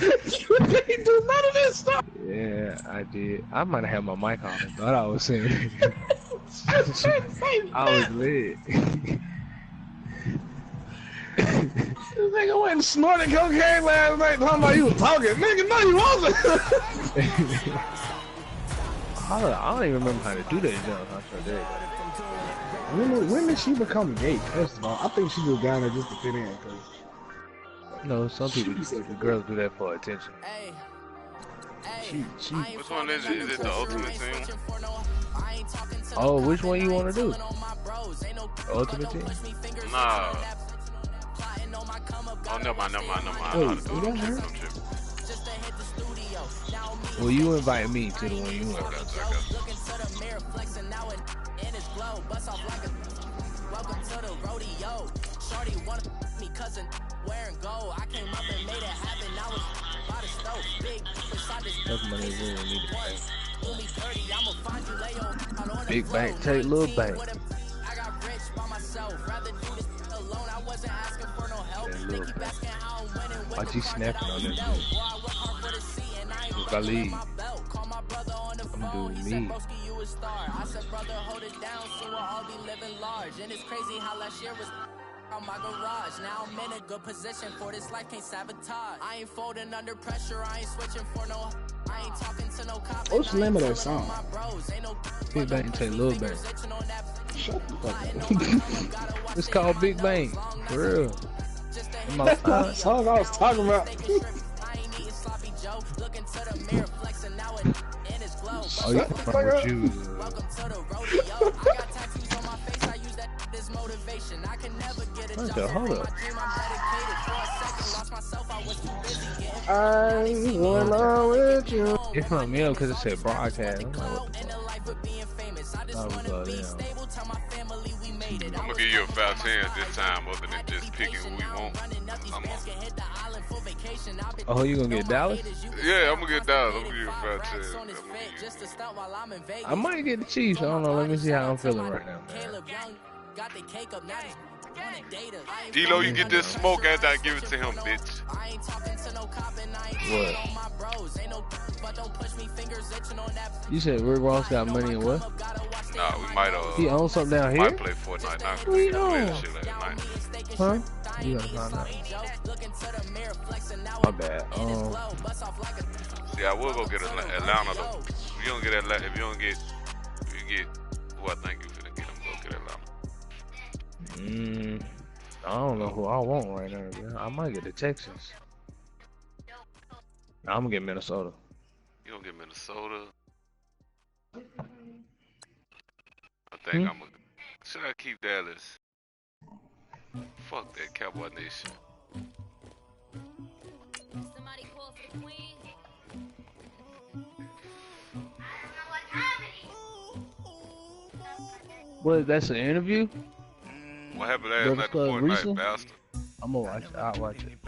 You didn't do none of this stuff. Yeah, I did. I might have had my mic on. I thought I was saying I was lit. This nigga went and snorted cocaine last night talking about you was talking. Nigga, no, you wasn't. I don't even remember how to do that jump. I sure did. When did she become gay? First of all, I think she was down there just to fit in. Cause no, some people, the girls do that for attention. She. Which one is it? Is it the Ultimate Team? Oh, which one you want to do? Ultimate Team? Nah. Oh, never mind. I know how to do it. I'm tripping. Well, you invite me to the one you want. I got That's money we don't need to pay. Big bank, take little bank. Watch you snapping on this dude. If I leave, I'm doing me. My garage. Now I'm in a good position for this life, can't sabotage. I ain't folding under pressure, I ain't switching for no. I ain't talking to no cop. What's the name of that song? Big Bang take Little Bang. Shut the fuck up. It's called Big Bang. For real. That's not the song I was talking about. Oh, you can find what you. Hold up. I went on with you. It hung me up because it said broadcast. I'm gonna give you a foul chance this time, other than just picking who we want. Oh, you gonna get Dallas? Yeah, I'm gonna get Dallas. I'm gonna give you a foul chance. I might get the Chiefs. I don't know. Let me see how I'm feeling right now, man. D-Lo, you get this smoke after I give it to him, bitch. What? You said Rick Ross got money and what? Nah, we might he owns something down here? Might play Fortnite now. What you know? Huh? You gotta find out. My bad. See, I will go get Atlanta though. If you don't get Atlanta, if you get who I think you finna get, I'm gonna get Atlanta. I don't know who I want right now, man. I might get the Texans. I'm gonna get Minnesota. You gonna get Minnesota? I think I'm gonna. Should I keep Dallas? Fuck that Cowboy Nation. Somebody call for the queen. What? That's an interview? What happened last night? The Fortnite bastard. I'm gonna watch it. I'll watch it.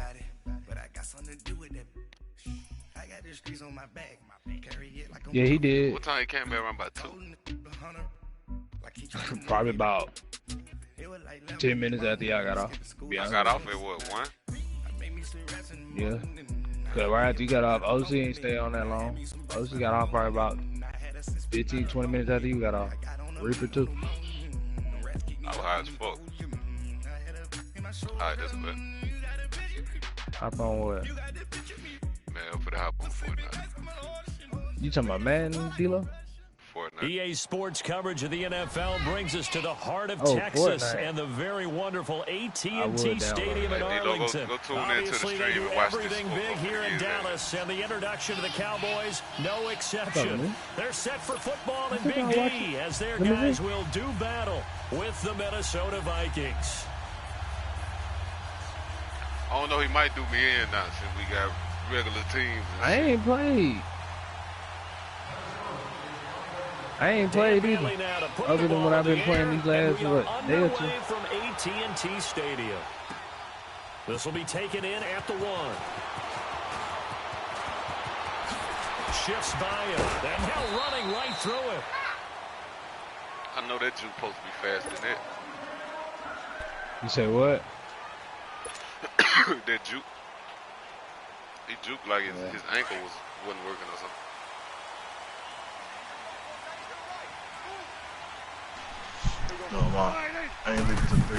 Yeah, he did. What time he came back? Around about 2. Probably about 10 minutes after y'all got off. I got off at what, 1? Yeah. Cause right after you got off, OC ain't stay on that long. OC got off probably about 15, 20 minutes after you got off. Reaper too. I was high as fuck. Alright, that's good. Hop on what? Man, I'm for the hop on Fortnite. You talking about Madden, D-Lo? Fortnite. EA Sports coverage of the NFL brings us to the heart of Texas Fortnite. and the very wonderful AT&T Stadium in Arlington. Go tune Obviously, into the they stream do and watch everything this big here in Dallas, and the introduction to the Cowboys, no exception. They're set for football in Big D as their guys will do battle with the Minnesota Vikings. I don't know, he might do me in now since we got regular teams. I ain't played. I ain't played either. Other than what I've been playing these last, day or two. From AT&T Stadium. This will be taken in at the 1. Shifts by him. And now running right through it. I know that juke supposed to be faster than that. You say what? That juke. He juked like his ankle wasn't working or something. No, man. I ain't leaving to 3.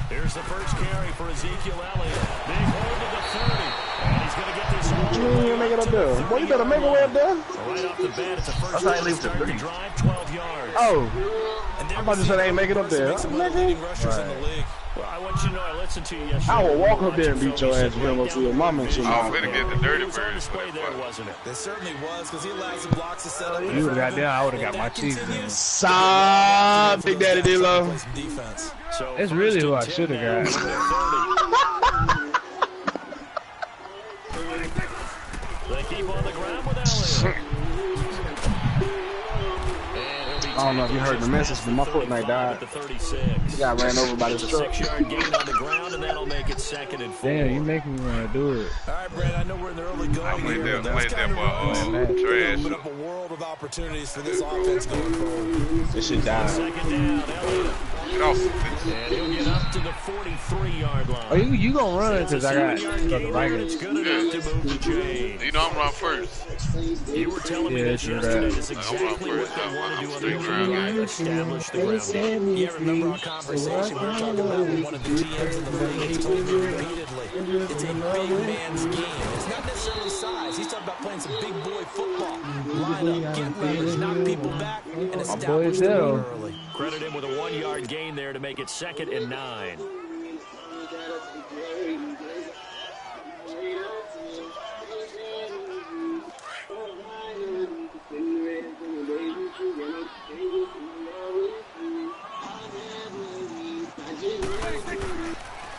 Here's the first carry for Ezekiel Elliott. Big hold to the 30. And he's going to get this all You ain't make it up there. Boy, you better make it way up there. right off the bat. It's a first That's how I leave to start 3. drive, 12 yards. Oh. I'm about to say they ain't make it up there. Well, I want you to know I listened to you yesterday. I will walk up there and beat your ass if you don't go to your mama and shit. I'm finna get the dirty It was on birds for display that there, play. wasn't it? There certainly was, because he allowed some blocks to set up. You would have got down, I would have got my cheese in. Stop, Big Daddy D-Lo. So That's really who I should have got. They keep on the ground with Elliott. I don't know if you heard the message, but my Fortnite died. The 36. He got ran over by this truck. 6-yard gain on the ground, and that'll make it 2nd and 4. Damn, you making me want to do it. All right, Brad, I know we're in the early going I played here, that, but played that boy trash. open up a world of opportunities for this offense going forward. This shit died. 2nd down, Elliott. Get off. And he'll get up to the 43-yard line. Oh, you gonna run because I got the Vikings. It's good enough to move the chain. You know I'm run first. You were telling me this yesterday. That's exactly what they want to do on the ground game. Establish the ground game. Yeah, remember our conversation we were talking about with one of the GMs in the league. He's told me repeatedly, it's a big man's game. It's not necessarily size. He's talking about playing some big boy football. Line up, get leverage, knock people back, and establish the run early. Credit him with a 1-yard gain there to make it 2nd and 9.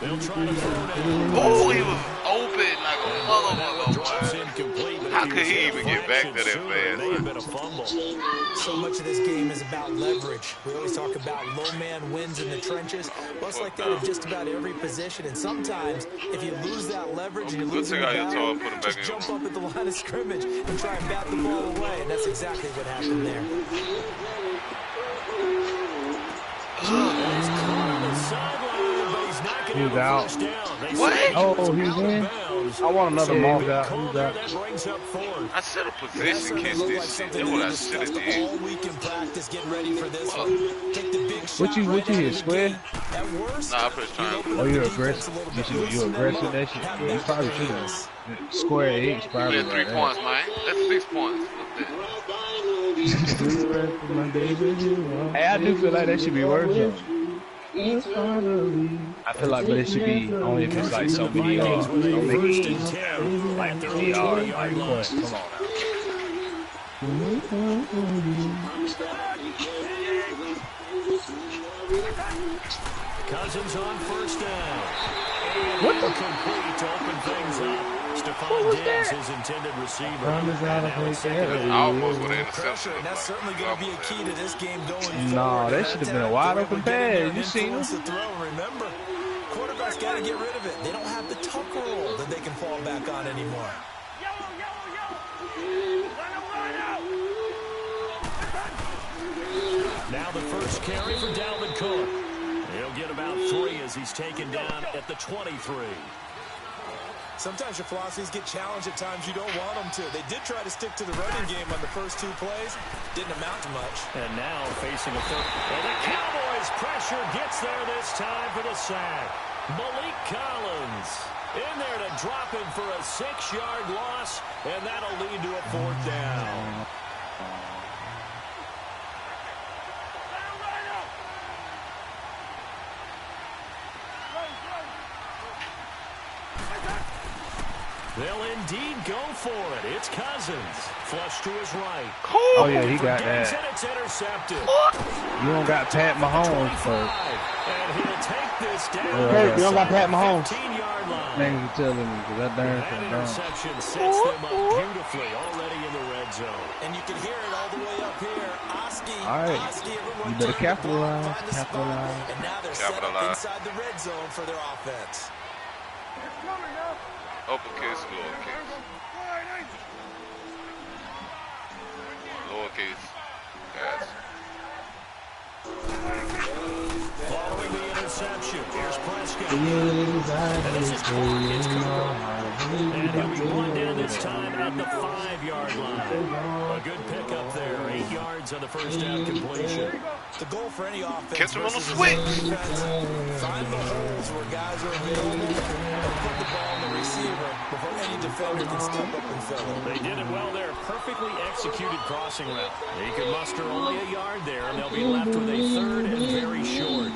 They'll try to throw down. Oh, he was open like a motherfucker. Drops incomplete, but How if could he was even get back to that sooner, it may have fast? been a fumble. So much of this game is about leverage. We always talk about low man wins in the trenches. Well, it's like that in just about every position. And sometimes, if you lose that leverage and you lose the take out your toe battle, and put him back just in. jump up at the line of scrimmage and try and bat the ball away. And that's exactly what happened there. He's caught on the sideline, but he's not going to He's out. first down. They What? say Oh, was he's out of in? bounds. I want another So mock good out. call He's there. out. That brings up 4th. I should have position kissed this shit. That's what I should have did. All week in practice, getting ready for this one. Take the big shot What you right out hit, of the square? gate. At worst, Nah, I pressed triangle. Oh, you're aggressive. You aggressive that shit. Yeah, you probably should have. Square X probably. Yeah, 3 points, man. That's 6 points. Hey, I do feel like that should be worth it. I feel like, but it should be only if it's like so many yards. Don't make it easy. Like 30 yards, like what? Come on Cousins on 1st down. What the? Complete to open things up. Stephon Diggs, his intended receiver. I almost would have intercepted and that's certainly going to be a key to this game going forward. No, that should have been a wide open pass. You seen him? The throw. Remember, quarterbacks got to get rid of it. They don't have the tucker roll that they can fall back on anymore. Now the first carry for Dalvin Cook. He'll get about 3 as he's taken down at the 23. Sometimes your philosophies get challenged at times you don't want them to. They did try to stick to the running game on the first 2 plays. Didn't amount to much. And now facing a third. And the Cowboys pressure gets there this time for the sack. Malik Collins in there to drop him for a 6-yard loss, and that'll lead to a 4th down. They'll indeed go for it. It's Cousins. Flush to his right. Oh, yeah, he got that. And it's intercepted. You don't got Pat Mahomes first. And he'll take this down. Hey, you don't got Pat Mahomes. 15-yard line. Thanks for telling me, because that darn That thing interception sets them up beautifully already in the red zone. And you can hear it all the way up here. Oski, All right. Oski, You better capitalize. find the spot. Capitalize. And now they're set up inside the red zone for their offense. Upper case, lower case. Lower case. Yes. Following the interception, here's Prescott. And this is Clark. It's Cooper. And he'll be brought down this time at the 5-yard line. A good pickup there. 8 yards on the first down completion. The goal for any offense. Catch him on the versus switch. defense, find the holes where guys are available and put the ball on the receiver before any defender can step up and fill it. They did it well there. Perfectly executed crossing route. He could muster only a yard there, and they'll be left with a 3rd and very short.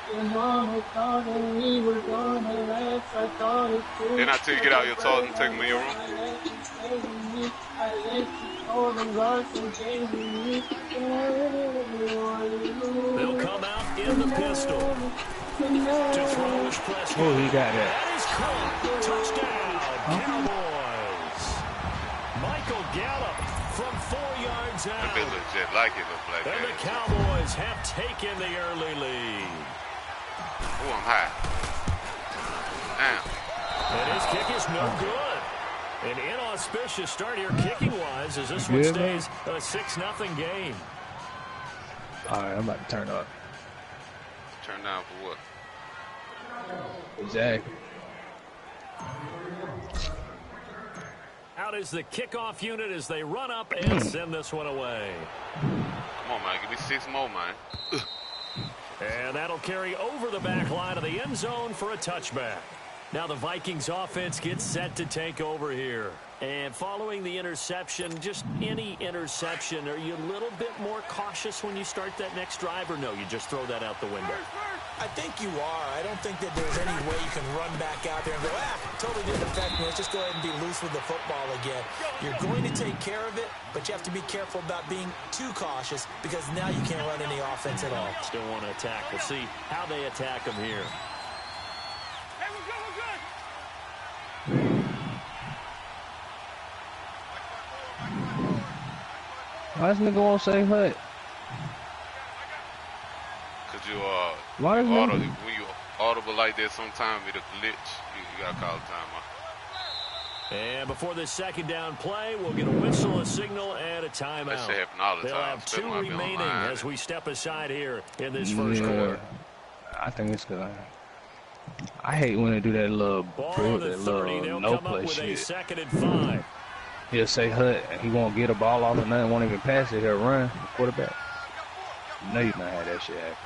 Didn't I tell you get out your toilet and take them in your room? They'll come out in the pistol. To throw is Prescott. Oh, he got that. That is caught. Touchdown, Cowboys. Michael Gallup from 4 yards That out. bitch look just like it look like And the that. Cowboys have taken the early lead. Oh, I'm high. Damn. And his kick is no good. An inauspicious start here kicking-wise as this one Yeah, stays a 6-0 game. All right, I'm about to turn up. Turn down for what? Exactly. Out is the kickoff unit as they run up and send this one away. Come on, man. Give me 6 more, man. And that'll carry over the back line of the end zone for a touchback. Now the Vikings offense gets set to take over here. And following the interception, just any interception, are you a little bit more cautious when you start that next drive, or no, you just throw that out the window? I think you are. I don't think that there's any way you can run back out there and go, totally didn't affect me. Let's just go ahead and be loose with the football again. You're going to take care of it, but you have to be careful about being too cautious because now you can't run any offense at all. Still want to attack. We'll see how they attack them here. Why does nigga won't say hut? Cause you Why does when nigga? you audible like that, sometimes it'll glitch. You gotta call timeout. And before this second down play, we'll get a whistle, a signal, and a timeout. That shit happen all the They'll time. have 2 especially when I be remaining online. as we step aside here in this first quarter. I think it's good. I hate when they do that little, Ball drill, on the that 30, little they'll no come up play with a shit. 2nd and 5. He'll say hut, and he won't get a ball off or nothing, won't even pass it. He'll run, quarterback. You know you not have that shit happen.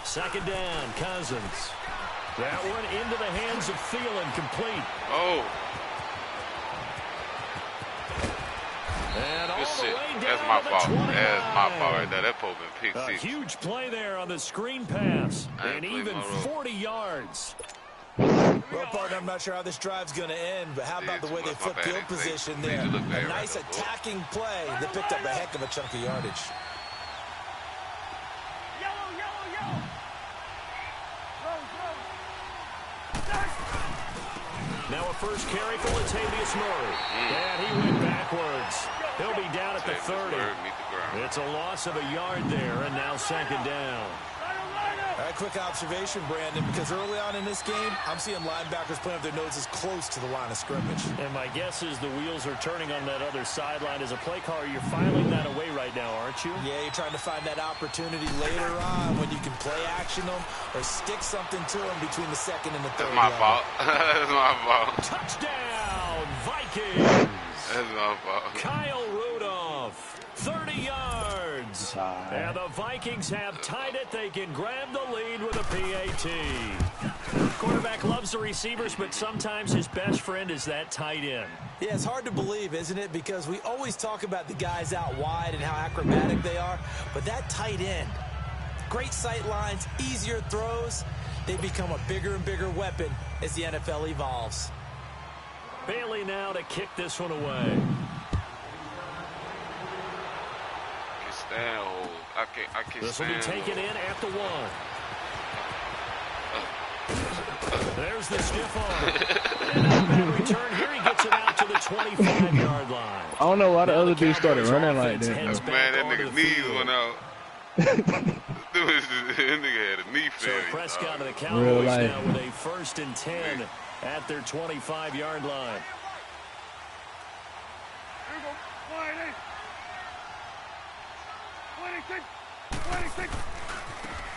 2nd down, Cousins. That one into the hands of Thielen, complete. Oh, And all good the shit. way down That's my to the fault. 29. That's my fault right there. That Pope been pick A 6. huge play there on the screen pass. I ain't And playing even my role. 40 yards. Well, partner, I'm not sure how this drive's going to end, but how about Yeah, the way too they much. My flip bad. field They position need there? to look bad A right nice there, boy. attacking play. They picked up a heck of a chunk of yardage. Now a first carry for Latavius Murray. And he went backwards. He'll be down at the 30. Meet the ground. It's a loss of a yard there, and now 2nd down. All right, quick observation, Brandon, because early on in this game, I'm seeing linebackers playing with their noses close to the line of scrimmage. And my guess is the wheels are turning on that other sideline. As a play caller, you're filing that away right now, aren't you? Yeah, you're trying to find that opportunity later on when you can play action them or stick something to them between the 2nd and the 3rd. That's my fault. That's my fault. Touchdown, Vikings! That's my fault. Kyle Rudolph, 30 yards. And the Vikings have tied it. They can grab the lead with a PAT. Quarterback loves the receivers, but sometimes his best friend is that tight end. Yeah, it's hard to believe, isn't it? Because we always talk about the guys out wide and how acrobatic they are. But that tight end, great sight lines, easier throws. They become a bigger and bigger weapon as the NFL evolves. Bailey now to kick this one away. I can't This will be stand taken in at the 1. There's the stiff arm. And on that return, here he gets it out to the 25-yard line. I don't know why the Now other the dude started Cowboys running like offense that. heads though. back Man, that onto nigga's the knees field. went out. That nigga had a knee So failure. Prescott and the Real Cowboys life. now with a 1st and 10 at their 25-yard line.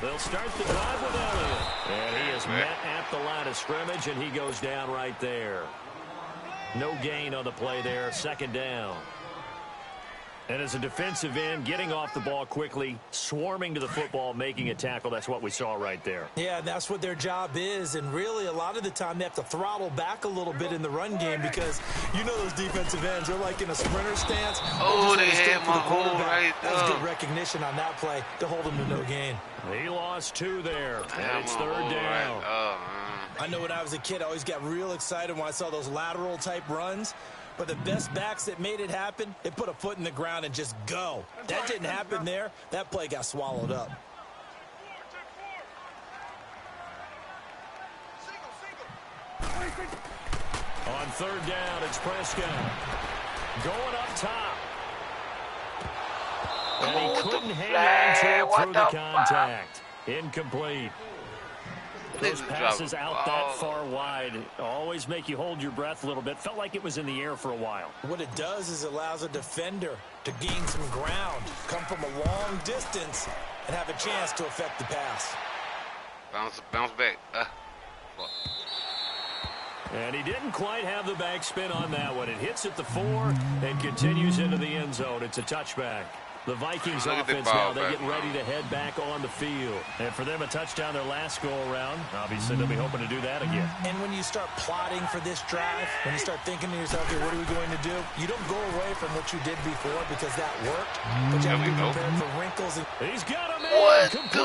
They'll start the drive with Elliott. And he is met at the line of scrimmage, and he goes down right there. No gain on the play there. Second down. And as a defensive end, getting off the ball quickly, swarming to the football, making a tackle, that's what we saw right there. Yeah, and that's what their job is. And really, a lot of the time, they have to throttle back a little bit in the run game because you know those defensive ends, they're like in a sprinter stance. Oh, they had my hole right there. That's good recognition on that play to hold them to no gain. He lost 2 there, and it's third down. I know when I was a kid, I always got real excited when I saw those lateral-type runs. But the best backs that made it happen, they put a foot in the ground and just go. That didn't happen there. That play got swallowed up. On third down, it's Prescott. Going up top. And he couldn't hang on to it through the contact. Incomplete. Those passes out that far wide always make you hold your breath a little bit. Felt like it was in the air for a while. What it does is it allows a defender to gain some ground, come from a long distance, and have a chance to affect the pass. Bounce back. And he didn't quite have the backspin on that one. It hits at the 4 and continues into the end zone. It's a touchback. The Vikings offense now, they get ready to head back on the field. And for them, a touchdown their last go-around. Obviously, they'll be hoping to do that again. And when you start plotting for this drive, when you start thinking to yourself, okay, what are we going to do? You don't go away from what you did before because that worked. But you have to be prepared for wrinkles. He's got him in. What complete.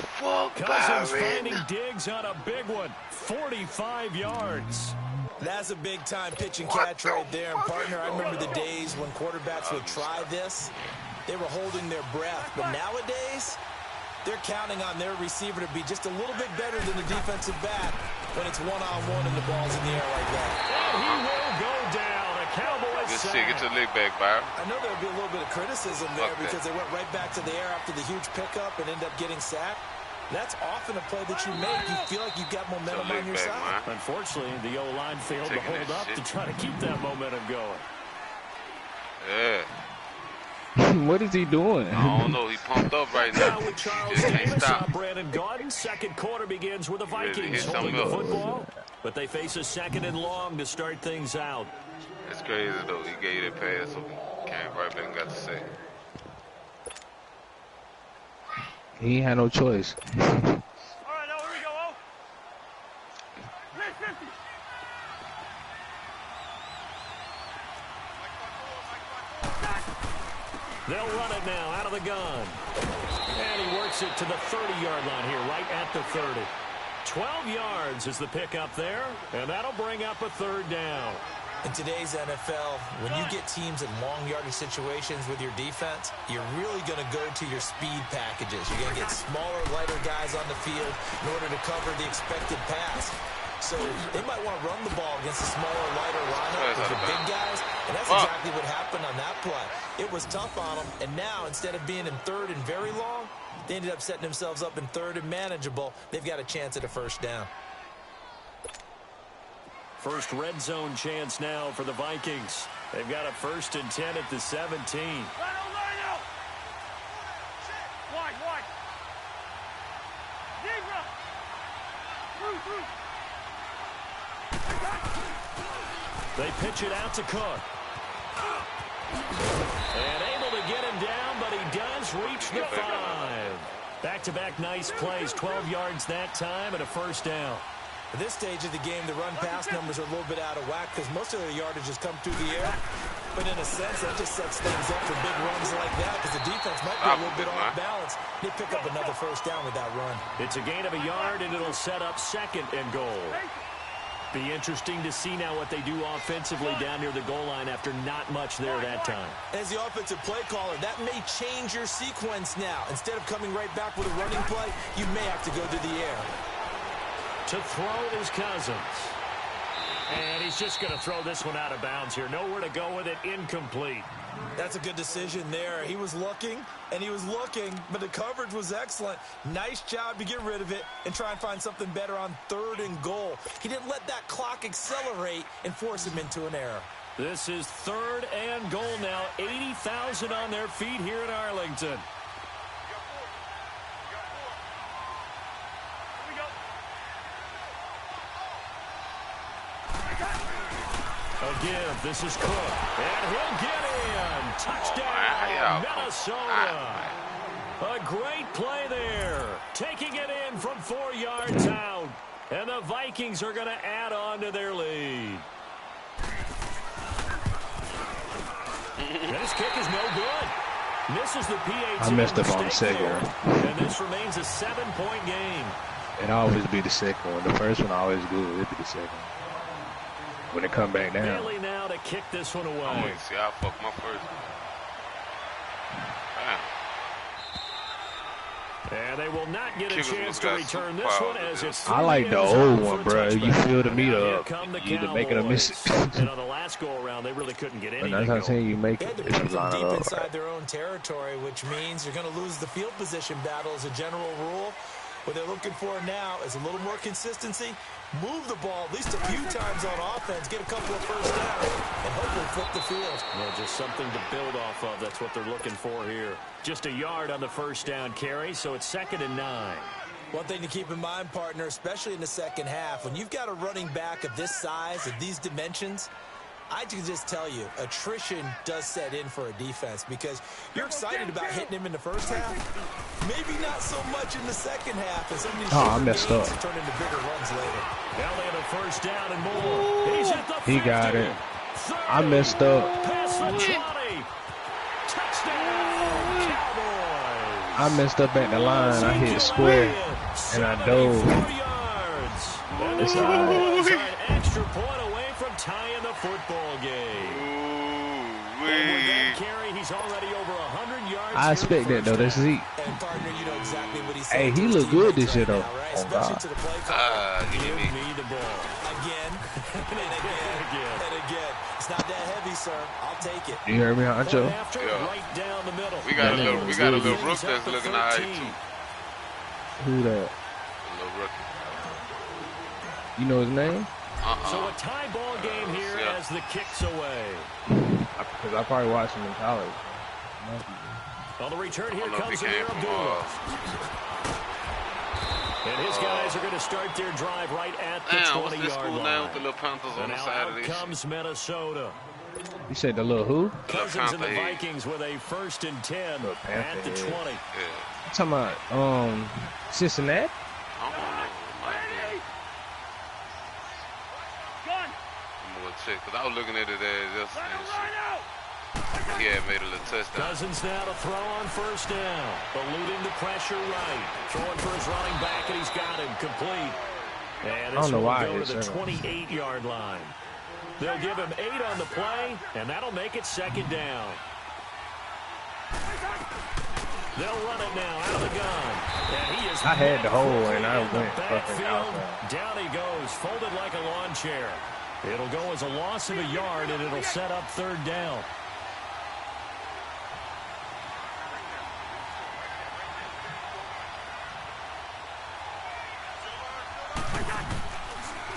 the fuck, Cousins finding Diggs on a big one. 45 yards. That's a big-time pitch and catch right there. And, partner, I remember the days when quarterbacks would try this. They were holding their breath. But nowadays, they're counting on their receiver to be just a little bit better than the defensive back when it's one-on-one and the ball's in the air like that. And he will go down. A Cowboys Good sack. shit. Get your leg back, Byron. I know there would be a little bit of criticism there because they went right back to the air after the huge pickup and ended up getting sacked. That's often a play that you make. You feel like you've got momentum on your side. Man. Unfortunately, the O-line failed to hold up to try to keep that momentum going. Yeah. What is he doing? I don't know. He pumped up right now. Now with Charles Just can't Davis stop. on Brandon Gaudin. Second quarter begins with the Ready to Vikings hit holding the something else. football. But they face a second and long to start things out. It's crazy, though. He gave you that pass, so he came right back and got the sack. He ain't had no choice. All right, now here we go, oh. 50. They'll run it now out of the gun. And he works it to the 30-yard line here, right at the 30. 12 yards is the pickup there, and that'll bring up a third down. In today's NFL, when you get teams in long yardage situations with your defense, you're really going to go to your speed packages. You're going to get smaller, lighter guys on the field in order to cover the expected pass. So they might want to run the ball against a smaller, lighter lineup with the big guys, and that's exactly what happened on that play. It was tough on them, and now instead of being in third and very long, they ended up setting themselves up in third and manageable. They've got a chance at a first down. First red zone chance now for the Vikings. They've got a 1st and 10 at the 17. Wide. Zebra. Through. They pitch it out to Cook. And able to get him down, but he does reach the 5. Back-to-back nice plays, 12 yards that time and a first down. At this stage of the game, the run-pass numbers are a little bit out of whack because most of their yardage has come through the air. But in a sense, that just sets things up for big runs like that because the defense might be a little bit off balance. They pick up another first down with that run. It's a gain of a yard, and it'll set up 2nd and goal. Be interesting to see now what they do offensively down near the goal line after not much there that time. As the offensive play caller, that may change your sequence now. Instead of coming right back with a running play, you may have to go to the air. To throw is Cousins. And he's just going to throw this one out of bounds here. Nowhere to go with it. Incomplete. That's a good decision there. He was looking, but the coverage was excellent. Nice job to get rid of it and try and find something better on 3rd and goal. He didn't let that clock accelerate and force him into an error. This is 3rd and goal now. 80,000 on their feet here in Arlington. Again, this is Cook. And he'll get in. Touchdown, Minnesota. A great play there. Taking it in from 4 yards out. And the Vikings are going to add on to their lead. This kick is no good. Misses the PAT. I messed up on the second one. And this remains a 7-point game. It always be the second one. The first one always good. It'd be the second one. When it come back down. Bailey now to kick this one away. I'm waiting to see. I fucked my first. And they will not get a chance to return this one as it's I like the old one, bro. You feel the meat up. You either make it or miss it. And on the last go around, they really couldn't get anything. That's what I'm saying. You make it. They had to put them deep inside their own territory, which means you're going to lose the field position battle as a general rule. What they're looking for now is a little more consistency. Move the ball at least a few times on offense, get a couple of first downs, and hopefully flip the field. Well, just something to build off of. That's what they're looking for here. Just a yard on the first down carry, so it's 2nd and 9. One thing to keep in mind, partner, especially in the second half, when you've got a running back of this size, of these dimensions, I can just tell you, attrition does set in for a defense because you're excited about hitting him in the first half. Maybe not so much in the second half. And some of these I messed up. turn into bigger runs later. Now they have a first down and more. He's at the 50. He got it. I messed up. Past the 20. Touchdown, Cowboys. I messed up at the line. I hit square and I dove. It's an extra point away from tying the football game. And with that carry, he's already over 100 yards. I expect that though. That's Zeke. And partner, you know exactly what he's Hey, saying. he look good this year though. Right? Oh Especially God. to the play call. Give me the ball. Again, and again. It's not that heavy, sir. I'll take it. You heard me, Huncho? Right down the middle. We got a little rook that's looking all right too. Who that? A little rookie. You know his name? So a tie ball game here as the kick's away. Because I probably watched him in college. On the return, here comes Amir Abdullah. And his guys are going to start their drive right at the 20-yard line. With the little Panthers on the side of this. Comes Minnesota. You said the little who? Cousins and the Vikings with a 1st and 10 at the 20. Yeah. You talking about Cincinnati? I don't know. Because I was looking at it as just he had made a little touchdown. Cousins now to throw on first down. Eluding the pressure right. Throwing for his running back, and he's got him complete. And this will go to the 28-yard line. They'll give him 8 on the play, and that'll make it 2nd down. They'll run it now out of the gun. And he is I had the hole, and I went fucking outside. Down he goes, folded like a lawn chair. It'll go as a loss of a yard, and it'll set up 3rd down.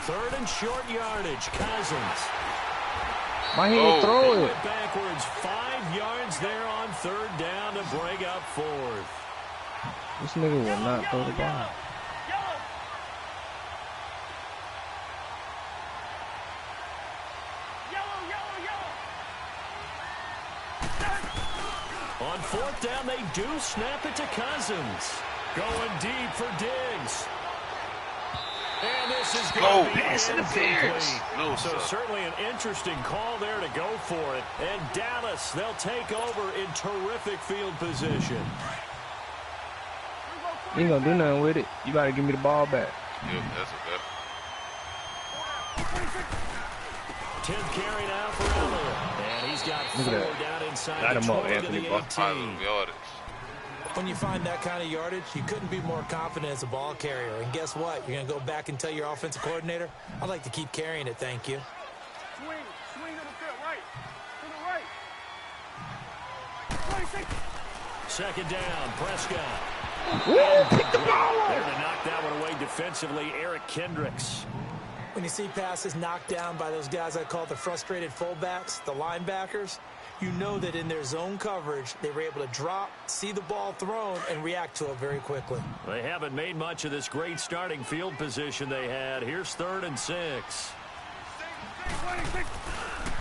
Third and short yardage, Cousins. Why he didn't throw it? Went backwards 5 yards there on 3rd down to break up 4th. This nigga will not throw the ball. On 4th down, they do snap it to Cousins. Going deep for Diggs. And this is going to be incomplete. No, so certainly an interesting call there to go for it. And Dallas, they'll take over in terrific field position. You ain't gonna do nothing with it. You gotta give me the ball back. Yep, that's okay. 10th carry now for Elliott. And he's got 4 down inside Got the him up, 20 to Anthony the Buck. 18. Yardage. When you find that kind of yardage, you couldn't be more confident as a ball carrier. And guess what? You're going to go back and tell your offensive coordinator, I'd like to keep carrying it, thank you. Swing to the field, right. To the right. 2nd down, Prescott. Pick the ball up. There to knock that one away defensively, Eric Kendricks. When you see passes knocked down by those guys I call the frustrated fullbacks, the linebackers, you know that in their zone coverage, they were able to drop, see the ball thrown, and react to it very quickly. They haven't made much of this great starting field position they had. Here's 3rd and 6.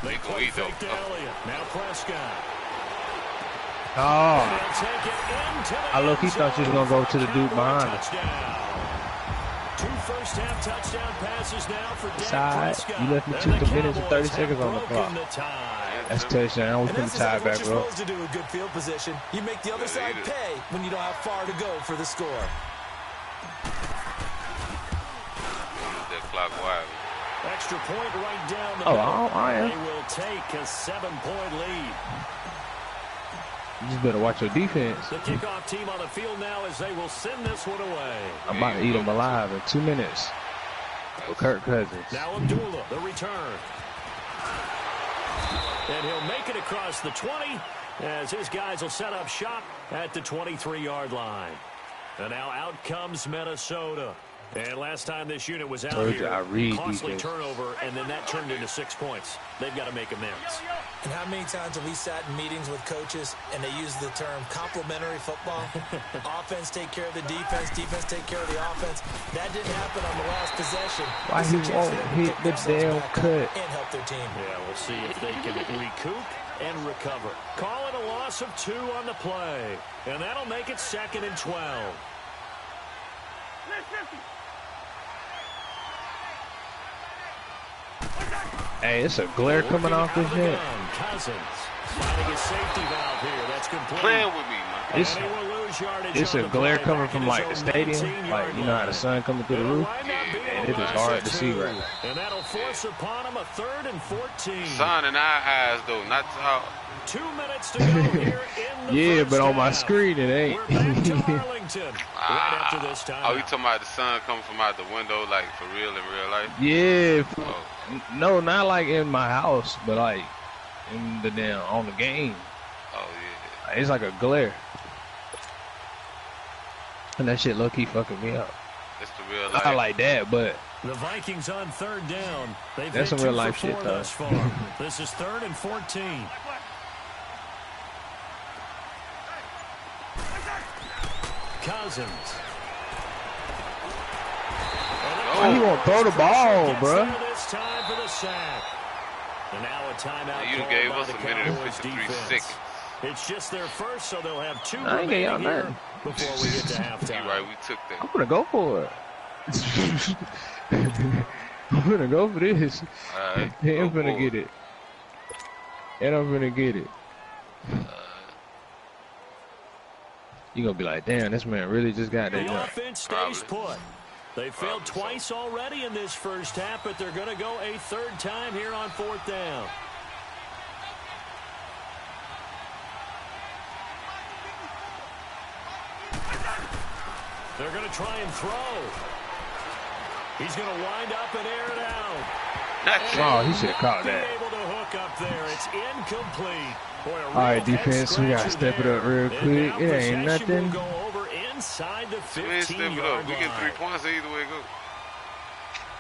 They He gonna play eat though. fake to Elliott. Now Prescott. Oh, They'll take it into the I look. He end thought you was zone gonna go for to the a dude Cowboy behind him. touchdown. 2 first-half touchdown passes now for Dak Side. Prescott. You left me And 2 the minutes and 30 Cowboys seconds have on the clock. broken the tie. That's touchdown. We And put that's the tie exactly what back, you're bro. supposed to do with good field position. You make the other side pay when you don't have far to go for the score. That clock wide. Extra point right down the Oh, middle. I am. They will take a 7-point lead. You just better watch your defense. The kickoff team on the field now as they will send this one away. I'm about to eat him alive in 2 minutes. For Kirk Cousins. Now Abdullah, the return. And he'll make it across the 20 as his guys will set up shop at the 23-yard line. And now out comes Minnesota. And last time this unit was out here, costly turnover, and then that turned into 6 points. They've got to make amends. And how many times have we sat in meetings with coaches and they use the term complementary football? Offense take care of the defense, defense take care of the offense. That didn't happen on the last possession. Why he won't hit the damn cut? And help their team. Yeah, we'll see if they can recoup and recover. Call it a loss of 2 on the play. And that'll make it 2nd and 12. Hey, it's a glare coming off this head. Cousins finding a safety valve here. That's complete. Playing with me, man. It's a glare coming from like the stadium, like you know how the sun coming through the roof. And it is hard to see right now. And that'll force upon him a 3rd and 14. Sun in our eyes though, not how. 2 minutes to go here in the Yeah, first but on my half. screen it ain't. We're back to Arlington right after this time. Oh, you talking about the sun coming from out the window, like for real in real life? Yeah. Oh. No, not like in my house, but like in the damn on the game. Oh yeah. It's like a glare. And that shit low key fucking me up. It's the real life. Not like that, but The Vikings on 3rd down. They've that's hit some real 2 life for 4 shit, though. thus far. This is 3rd and 14. Cousins. why he won't throw the ball, bro? This time for the sack. And now a timeout. You called gave by us the a minute and Cowboys 53 defense. seconds. It's just their first, so they'll have 2 I ain't get y'all remaining here nothing. before we get to halftime. You right, we took that. I'm gonna go for it. I'm gonna go for this. Alright, Hey, I'm go gonna for get it. And I'm gonna get it. You gonna be like, damn, this man really just got that The jump. offense stays put. They failed twice already in this first half, but they're going to go a 3rd time here on 4th down. They're going to try and throw. He's going to wind up and air it out. Oh, he should have caught Be that. able to hook up there. It's incomplete. Boy, a All right, real defense, we gotta head-scratcher step it up real there. quick. And It now ain't possession nothing. will go over inside the We ain't step it 15-yard up. We get 3 line. points either way it go.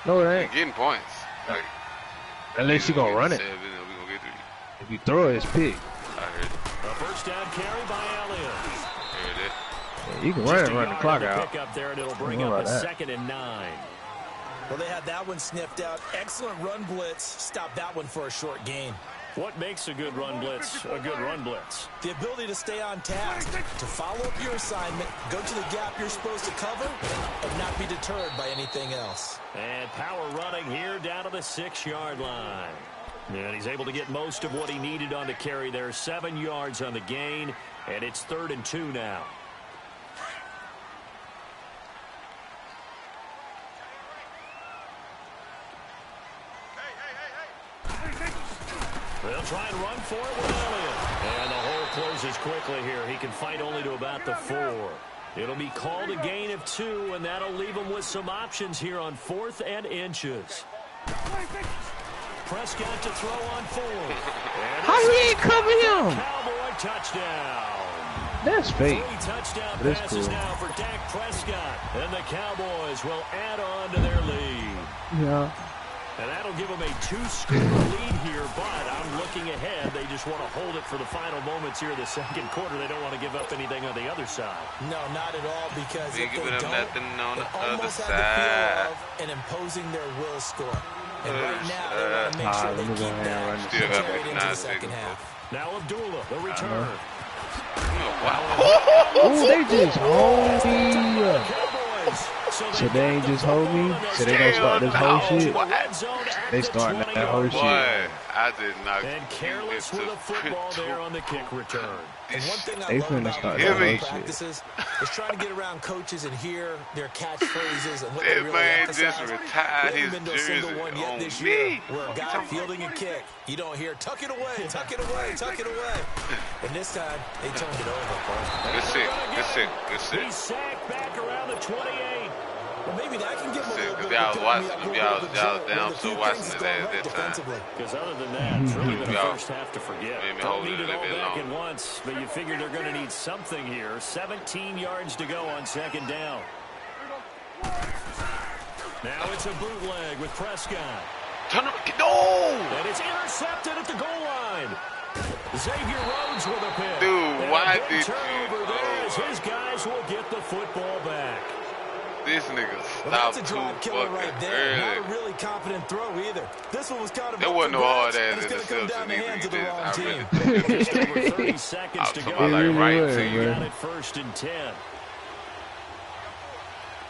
No, it We ain't. getting points. Like, Unless you gonna run it. 7, we gonna get 3. If you throw it, it's pick. I heard it. A first down carry by Elliott. Heard it. Yeah, you can run it, run the clock out. Pick up there, and it'll bring Don't up know a about that. 2nd and 9. Well, they had that one sniffed out. Excellent run blitz. Stop that one for a short gain. What makes a good run blitz a good run blitz? The ability to stay on task, to follow up your assignment, go to the gap you're supposed to cover, and not be deterred by anything else. And power running here down to the 6-yard line. And he's able to get most of what he needed on the carry there. 7 yards on the gain, and it's 3rd and 2 now. They'll try and run for it with Elliott. And the hole closes quickly here. He can fight only to about the 4. It'll be called a gain of 2, and that'll leave him with some options here on 4th and inches. Prescott to throw on 4th. How he ain't cover him? Cowboy touchdown. That's fake. 3 touchdown But it's passes cool. now for Dak Prescott. And the Cowboys will add on to their lead. Yeah. And that'll give them a 2-score lead here, but I'm looking ahead. They just want to hold it for the final moments here of the 2nd quarter. They don't want to give up anything on the other side. No, not at all, because We if giving they them don't, nothing on they the other almost have side. the feel of an imposing their will score. And right now, they want to make sure they keep that Still got carried into the 59 second seconds. half. Now Abdullah, the return. Oh, they just hold me. Cowboys. So they ain't just hold me. So they gonna start this whole shit. They starting that whole shit. Boy, I did not. And careless with a football there on the kick return. And one thing I They love finna about start the that whole practices is trying to get around coaches and hear their catchphrases and what they That really man emphasize. just retired We his haven't been to a single jersey one yet on this me. year where a guy fielding a kick, you don't hear, tuck it away, tuck it away, tuck it away. And this time, they turned it over. Good shit. Good shit. Good shit. He's sacked back around the 28. Well, maybe that can give him a little Because bit y'all of was a watching, y'all was down so watching his his ass that time. Because other than that, it's really been a Y'all first half to forget. made me Don't hold need it it a all bit back longer. at once, but you figure they're going to need something here. 17 yards to go on second down. Now it's a bootleg with Prescott. Turn around. No! And it's intercepted at the goal line. Xavier Rhodes with a pick. Dude, And why a big did you- turnover there as oh. his guys will get the football back. This nigga Well, that's stopped a too drive killer fucking right there. Not a early. really confident throw either. This one was kind of There up wasn't for no hard grabs, ass and it's going to come down interception the either. hands He of the just, wrong I team. really, Just over 30 seconds to I'm go. talking about like right was, to You you. got it 1st and 10.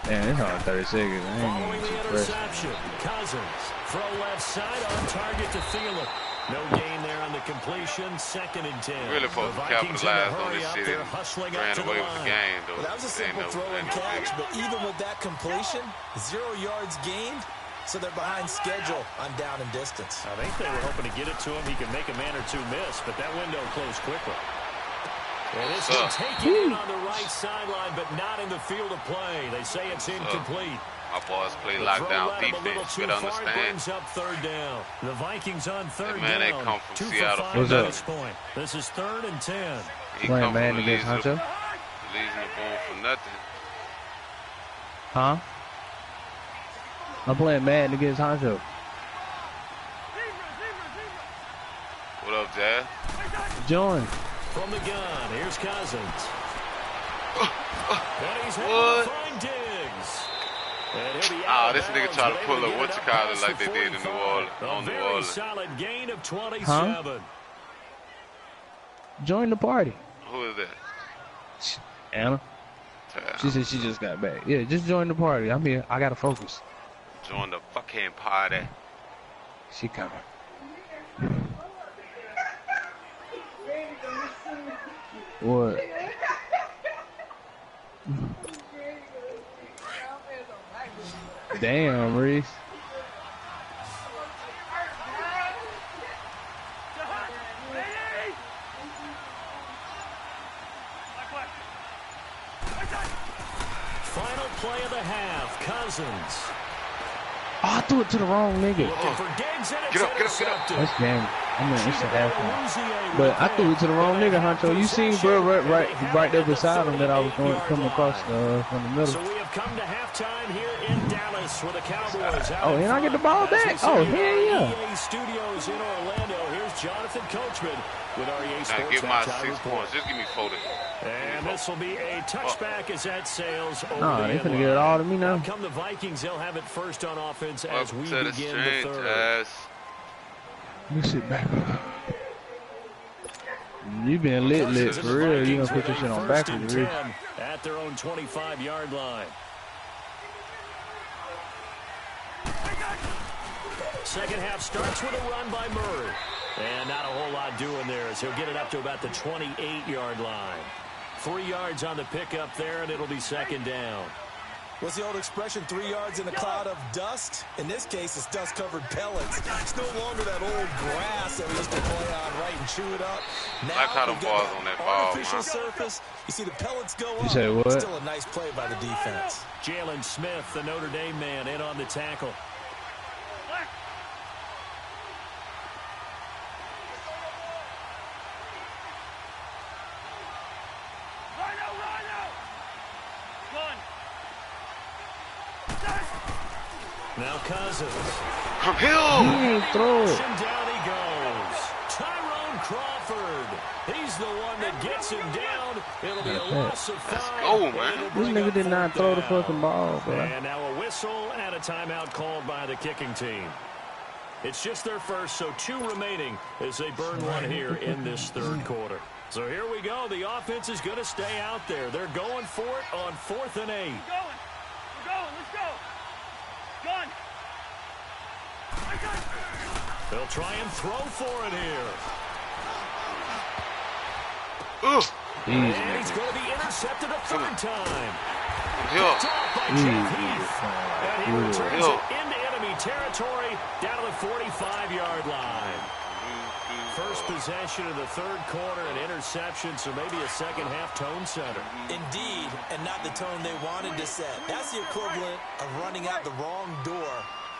Man, it's only 30 seconds. I ain't Following even the too fresh. interception, Cousins throw left side on target to Thielen. No gain there on the completion. 2nd and 10. Really supposed to The Vikings in a capitalize on hurry this up. shit They're and hustling up ran to the away with the line. game, though. Well, that was a Ain't simple no- throw and ain't no catch, big- but even with that completion, 0 yards gained, so they're behind schedule on down and distance. I think they were hoping to get it to him. He could make a man or two miss, but that window closed quickly. And this one taken in on the right sideline, but not in the field of play. They say it's incomplete. My boys play The lockdown throw led him a little defense. too You better far. It understand. brings up 3rd down. The Vikings on 3rd man, they down. come from 2 for Seattle. 5 What's at up? this point. This is 3rd and 10. He Playing come from Madden the against leads Hunter? in the boom for nothing. Huh? I'm playing Madden against Honcho. What up, Jazz? Join. From the gun, here's Cousins. And he's able What? to find Diggs. And he'll be Ah, out of this nigga bounds, try to but pull able up get what it you up call it past like the they did in New 45. Orleans, A on New very Orleans. solid gain of 27. Join the party. Who is that? Anna. She said she just got back. Yeah, just join the party. I'm here. I gotta focus. Join the fucking party. She coming. What? Damn, Reese. Final play of the half. Cousins. Oh, I threw it to the wrong nigga. Looking for Diggs, and it's Get up, get up, get up. intercepted. That's game. I mean, it's a halftime. Rouzier But with I a threw it to the wrong nigga, Huncho. You seen, bro, right there beside him that I was going to come across from the middle. So we have come to halftime here in Dallas with the Cowboys. Oh, and I get the ball back. Oh, hell yeah. EA Studios in Orlando. Here's Jonathan Coachman with our EA Now Sports give my halftime 6 report. points. Just give me 40. And this will be a touchback as that sails over Nah, the they end finna line. get it all to me now. Come the Vikings, they'll have it first on offense as Welcome we to the begin the strange third. ass. Let me sit back. You been lit for real. You gonna put this shit on First and backwards, Reese. 10 at their own 25-yard line. Second half starts with a run by Murray. And not a whole lot doing there as he'll get it up to about the 28-yard line. 3 yards on the pickup there, and it'll be second down. What's the old expression, 3 yards in a cloud of dust? In this case, it's dust-covered pellets. It's no longer that old grass that we used to play on, right, and chew it up. Now, Like how them we've got balls on that ball, artificial man. surface. You see the pellets go up. You say what? Still a nice play by the defense. Jalen Smith, the Notre Dame man, in on the tackle. Now Cousins. From Hill! He ain't throw it. And down he goes. Tyrone Crawford. He's the one that gets him down. It'll be a loss of 5. go, man. It'll This bring nigga up did not 4th throw the down. fucking ball, bro. And now a whistle and a timeout called by the kicking team. It's just their first, so 2 remaining as they burn one here in this third quarter. So here we go. The offense is going to stay out there. They're going for it on 4th and 8. We're going. Let's go. Gun. They'll try and throw for it here. And he's going to be intercepted a 3rd time. Picked off by Jeff Heath. And he returns it into enemy territory down to the 45-yard line. First possession of the third quarter, an interception, so maybe a second-half tone setter. Indeed, and not the tone they wanted to set. That's the equivalent of running out the wrong door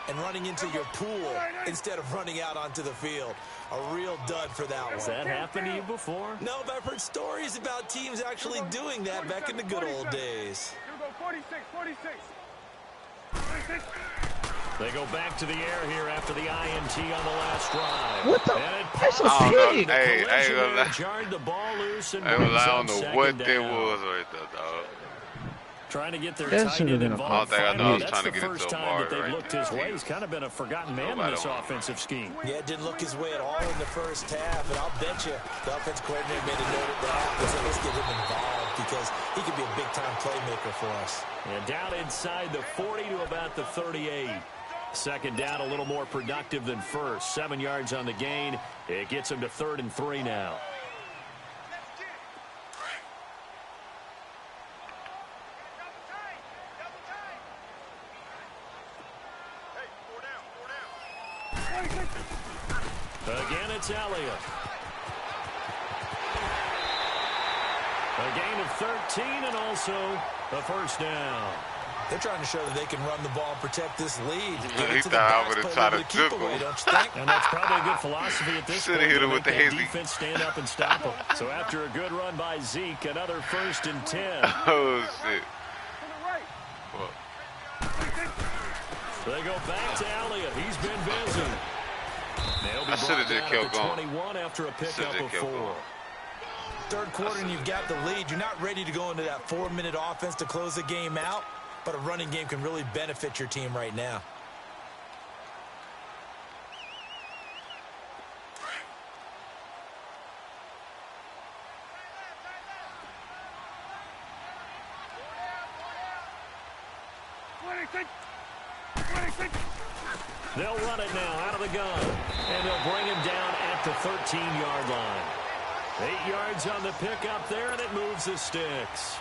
and running into your pool instead of running out onto the field. A real dud for that one. Has that happened to you before? No, but I've heard stories about teams actually doing that back in the good old days. Here we go, 46. They go back to the air here after the INT on the last drive. What the? And it That's a pops. pig. Hey, I ain't gonna lie. Jarred the ball loose and I brings don't up know second what that down. was right there, dog. Trying to get their That tight should've end been a involved. I don't think I know. I was That's trying to the get it first to a time bar that they've right looked there. his way. He's kind of been a forgotten man in this offensive scheme. Yeah, it didn't look his way at all in the first half, and I'll bet you the offense coordinator made a note of that and said, let's get him involved because he could be a big-time playmaker for us. And down inside the 40 to about the 38. Second down, a little more productive than first. 7 yards on the gain. It gets him to 3rd and 3 now. Again, it's Elliott. A gain of 13 and also a first down. They're trying to show that they can run the ball and protect this lead. Give He it to the thought I backs, would've play a tried little to bit of juke keep away, him. don't you think? And that's probably a good philosophy at this Should've point. hit him to with make the that hezzy. defense stand up and stop him. So after a good run by Zeke, another 1st and 10. Oh, shit. Fuck. They go back to Elliott. He's been busy. They'll be I should've brought just down kept at the going. 21 after a pickup Should've of kept 4. going. Third quarter and you've got the lead. You're not ready to go into that 4-minute offense to close the game out, but a running game can really benefit your team right now. They'll run it now out of the gun, and they'll bring him down at the 13-yard line. 8 yards on the pickup there, and it moves the sticks.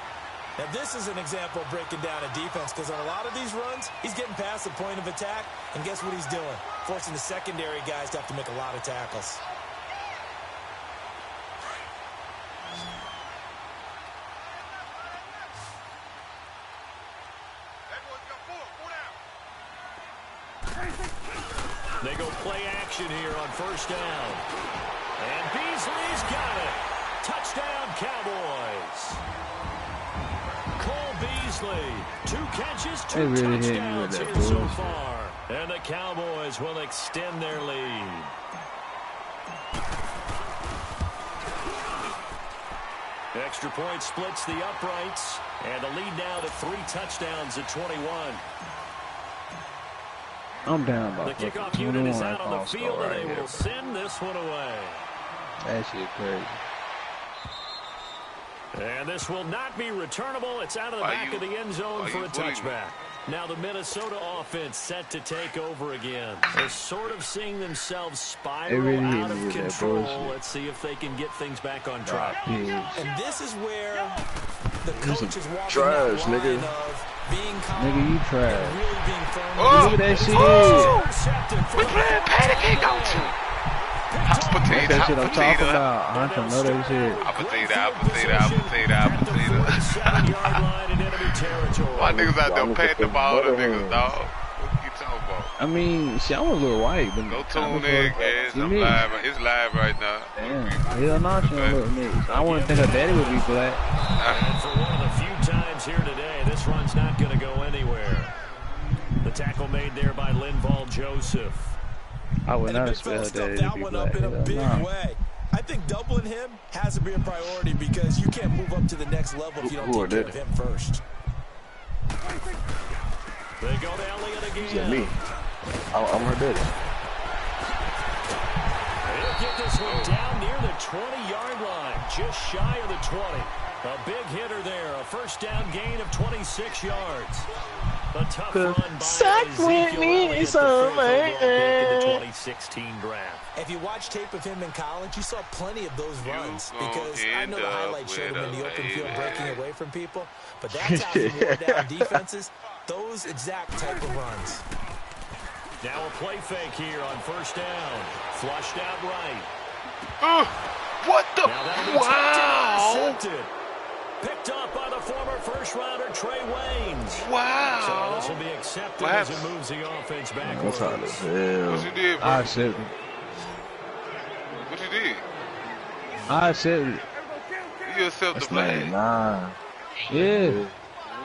Now, this is an example of breaking down a defense because on a lot of these runs, he's getting past the point of attack, and guess what he's doing? Forcing the secondary guys to have to make a lot of tackles. They go play action here on first down. And Beasley's got it. Touchdown, Cowboys. Cole Beasley, 2 catches, 2 really touchdowns hit me here with that so bullshit. far. And the Cowboys will extend their lead. Extra point splits the uprights. And the lead now to 3 touchdowns at 21. I'm down by The fucking kickoff unit is 21 out on the false field, start and right they here. will send this one away. That shit crazy. And this will not be returnable. It's out of the back of the end zone for a touchback. Now the Minnesota offense set to take over again. They're sort of seeing themselves spiral really out hit me of with that control. bullshit. Let's see if they can get things back on track. And this is where the This coach is is walking trash, that line nigga. of being calm Nigga, you trash. and really being firm. Look at that shit. We playing pancake on two. That's that shit I'm talking about. I can know that shit. Why niggas out there patting the ball to niggas, dog? What you talking about? I mean, shit, I'm a little white, but Go tune in, guys. You I'm mixed. live. It's live right now. Damn, hell no, she don't look mixed. I wouldn't think her daddy would be black. And for one of the few times here today, this run's not going to go anywhere. The tackle made there by Linval Joseph. I would And not the expect her stuffed daddy to that be one black. up in a Hell big no. way. I think doubling him has to be a priority because you can't move up to the next level if you don't take care of him first. They go to Elliott again. Yeah, me. I'm her daddy. This one down near the 20-yard line, just shy of the 20. A big hitter there, a first down gain of 26 yards. A tough run by Ezekiel Elliott, the 2016 draft. If you watch tape of him in college, you saw plenty of those runs because I know the highlights showed him in the open field breaking away from people, but that's how he wore down defenses, those exact type of runs. Now a play fake here on first down. Flushed out right. What the? Wow. Picked up by the former first-rounder Trey Waynes. Wow. So this will be accepted as it moves the offense backwards. What you did, bro? I said it. What you did? I said it. You accept the flag? Nah. Yeah.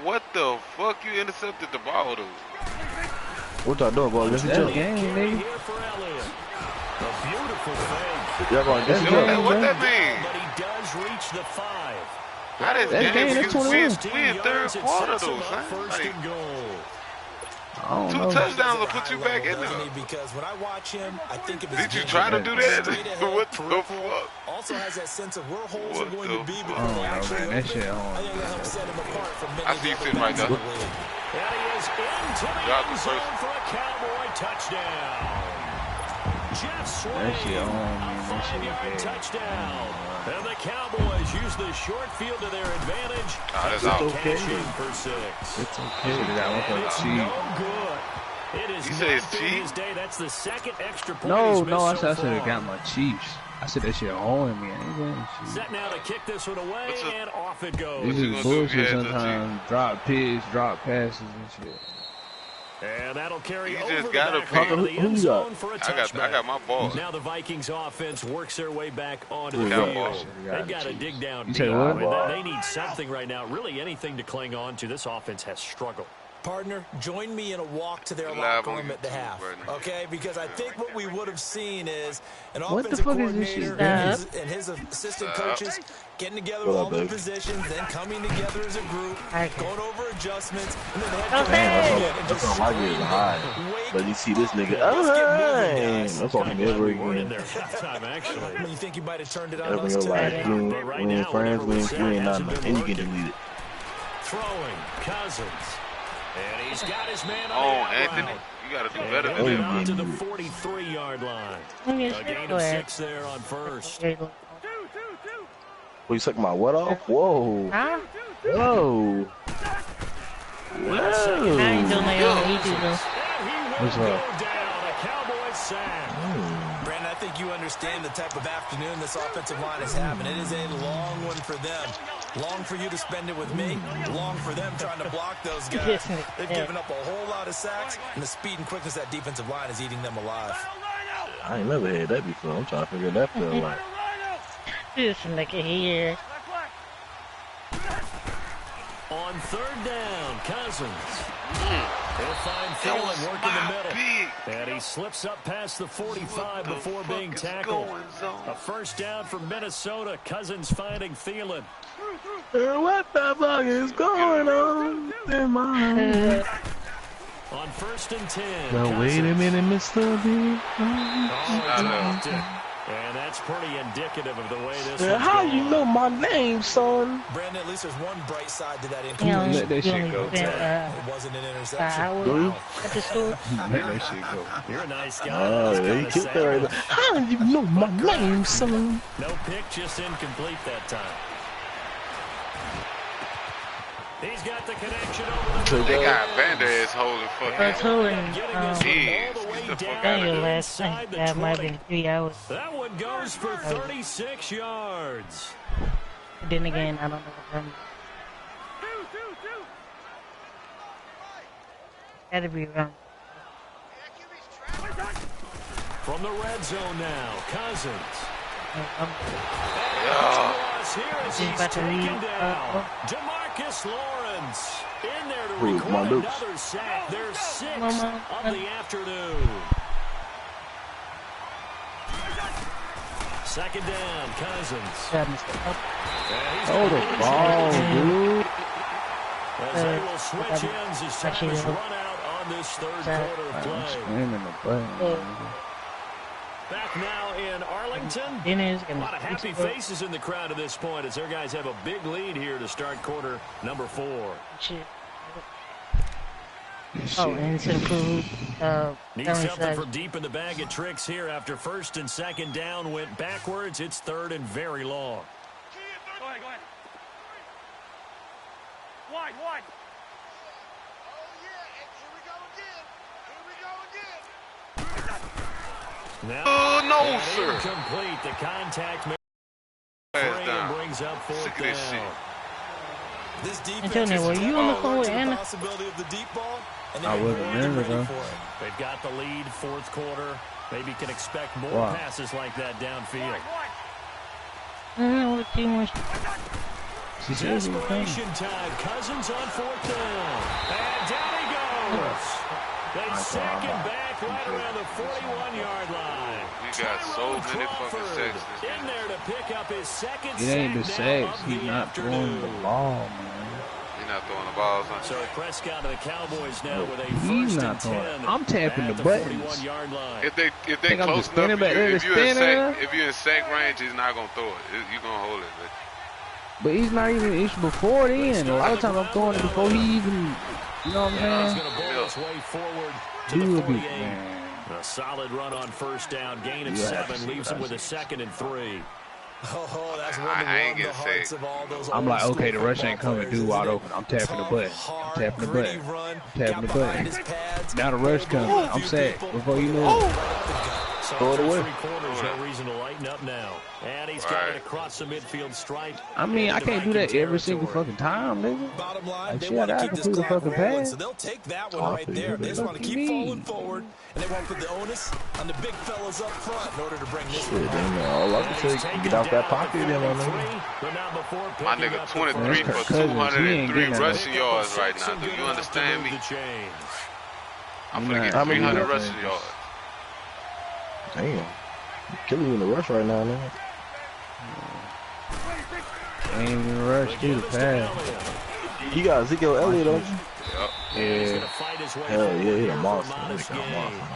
What the fuck? You intercepted the ball, dude. What y'all doing, boy? That's That game, nigga. Here for Elliott. A beautiful fake. Y'all going against That's him? What that mean? But he does reach the 5. How this That game, game? that's 21. We in third quarter, though, son. First Like, and goal. I don't 2 know. touchdowns will put you back in there. Because when I watch him, I think of his Did you game. try to do that? Straight ahead, What the peripheral. fuck? Also has that sense of where holes What are going the to be fuck? before they Oh, actually man, open. that shit on. I think that helps set him apart from many I see you other sitting right backs in there. the league. And he is into the Got end the zone first. for a Cowboy touchdown. Jeff Swain, That shit on, a man. That shit 5-yard bad. touchdown. And the Cowboys use the short field to their advantage. That's As out. they okay. cash in for 6. It's okay. That one for And it's cheap. no good. It is You say not it's been cheap? his day. That's the second extra point No, he's no, I missed said I so should have far. got my Chiefs. I said that shit on me. I ain't getting shit. Set now to kick this one away, What's up? and off it goes. This you is gonna do if you bullshit had the sometimes. Drop picks, drop passes and shit. And that'll carry You over just the gotta back pick. of the Who end you zone got? for a I touchback. got my ball. Now the Vikings offense works their way back onto the Cowboys. field. You got They've the got to Chiefs. dig down You deep. say what? I mean, they need something right now, really anything to cling on to. This offense has struggled. Partner, join me in a walk to their Live locker on room at the YouTube half, right now. okay? Because I think what we would have seen is an What the offensive fuck is this coordinator shit? and his assistant coaches getting together with all their positions, then coming together as a group, going over adjustments, and then the head coach coming in and That's just all I get is high. But you see this nigga, that's all he never We weren't in again. there halftime, actually. You think you might have turned it on Everything us goes too? like, we But right ain't now, friends, whatever we was ain't said nothing, hasn't been and you get working. deleted. Throwing, Cousins. And he's got his man on Oh, the out Anthony, route. you gotta do And better he'll than get that. out to the 43-yard line. A gain of 6 there on first. Two. Well, you suck my what off? Whoa. Huh? Whoa. I ain't doing my own YouTube though. And he will What's go up? down. A Cowboys sack. Brandon, I think you understand the type of afternoon this offensive line is having. It is a long one for them. Long for you to spend it with me. Long for them trying to block those guys. They've given up a whole lot of sacks, and the speed and quickness of that defensive line is eating them alive. I ain't never had that before. I'm trying to figure that feel like. This nigga here. On third down, Cousins. He'll find Thielen working the middle. And he slips up past the 45 before being tackled. A first down for Minnesota. Cousins finding Thielen. What the fuck is going on in my head? On first and 10. Now wait a minute, Mr. B. Oh, he dropped it. And that's pretty indicative of the way this one's How going. you know my name, son? Brandon, at least there's one bright side to that You incompletion. Let that shit go. It wasn't an interception. hour at the store. Let that shit go. You're a nice guy. Oh, That's he kinda killed sad. that right there. How do you know my name, son? No pick, just incomplete that time. He's got the connection over the They got Van-Der holding That's fucking. holding Getting this one all the way Get the fuck down out of Daniel here. last night. inside the That might have 20. been 3 hours. That one goes for 36 yards. But then again, I don't know what I'm. Gotta be wrong. From the red zone now, Cousins. Yeah. Here as He's he's about to taken leave. down. DeMarcus Lawrence in there to Who's record Mondukes? another sack. There's 6 Mama. of the afternoon. Second down, Cousins. God, Mr. Up. And he's Oh, the got ball, dude. As they will switch ends as time is run out on this third quarter of I'm play. screaming the button. nigga. Back now in Arlington. A lot of happy faces in the crowd at this point as their guys have a big lead here to start quarter number 4. Oh, and some food. Need something from deep in the bag of tricks here after first and second down went backwards. It's third and very long. Go ahead. Wide. Now, no, sir. Incomplete. The contact brings up fourth down. This defense Antonio, were you on the phone with the Anna? possibility of the deep ball, and I wasn't there, though. They've got the lead, fourth quarter. Maybe can expect more passes like that downfield. Desperation time. Cousins on fourth down. And down he goes. They sack him back right around the 41-yard line. We got so many fucking sacks this in there to pick up his second It ain't the sack. sacks. He's not throwing the ball, man. He's not throwing the balls. So Prescott and the Cowboys now with a He's first not and throwing. 10. I'm tapping the buttons. 41-yard line. If they I'm close just enough, standing back there if to you're in stand sack, if you're in sack range, he's not gonna throw it. You're gonna hold it. But he's not even it's before then. A lot of times I'm throwing it before he even, you know what I'm He's saying? going to ball his way forward to He the will be, 48. man. A solid run on first down, gain of 7, leaves him with a 2nd and 3. Oh, that's one I ain't of the getting hearts sick. of all those I'm like, old okay, the school rush ain't football coming, players, dude, wide isn't it? open. I'm tapping the button. I'm tapping the Gritty button. run, Tapping the got behind button. his pads, Now the rush coming. I'm set before you know it. So Throw it away. 3 quarters, no reason to lighten up now. And he's got it across the midfield stripe. I mean, I can't do that every single fucking time, nigga. Bottom line, Like, they shit, want I to gotta keep this complete a clock fucking rolling, pass. so they'll take that one right there. They just want to keep falling forward, and they want to put the onus on the big fellas up front in order to bring this one. All I can say is get out that pocket, then, my nigga. My nigga, 23 for Cousins, he ain't 203 getting rushing yards right now. Do you understand me? I'm gonna get How many 300 yards? rushing yards. Damn. You're killing you in the rush right now, man. Ain't even rush through the pass. You got Ezekiel Elliott, don't you? Yeah. Hell yeah, he's a monster. He's a monster.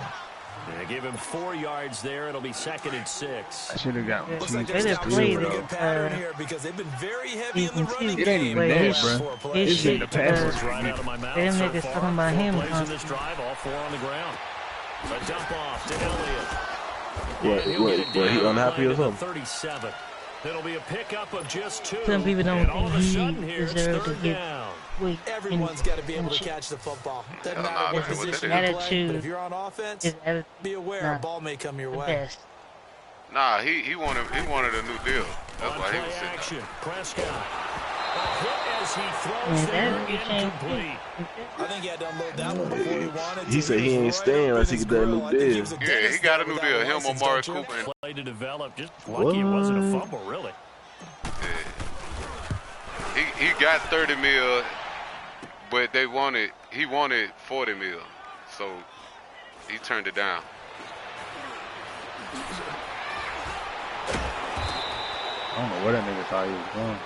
Yeah, give him 4 yards there. It'll be 2nd and 6. I should have got Looks like two. they're They just establishing a played good it, pattern here because they've been very heavy in the running It ain't game. even Wait, that, bro. It's in the shit, passes. Right out of my mouth them so niggas far. talking about 4 him, plays huh? in this drive, all 4 on the ground. A dump off to Elliott. What, he unhappy or something? 37. It'll be a pickup of just 2. Some people don't and all think of a he sudden here, it's deserves to 3rd get down. weak. Everyone's got to be able to catch the football. Doesn't matter what man, what position that you is. play, but Attitude if you're on offense, is be aware a ball may come your the way. best. Nah, he wanted a new deal. That's On why he play was sitting action, there. Prescott. A hit as he throws Man, there, that became incomplete. I think he had to unload that one before he wanted to. He said he ain't staying unless he get that new deal. Yeah, he got a new deal. Him, Amari Cooper, and Play to develop. Just lucky it wasn't a fumble, really. he got 30 mil, but he wanted 40 mil, so he turned it down. I don't know what that nigga thought he was doing.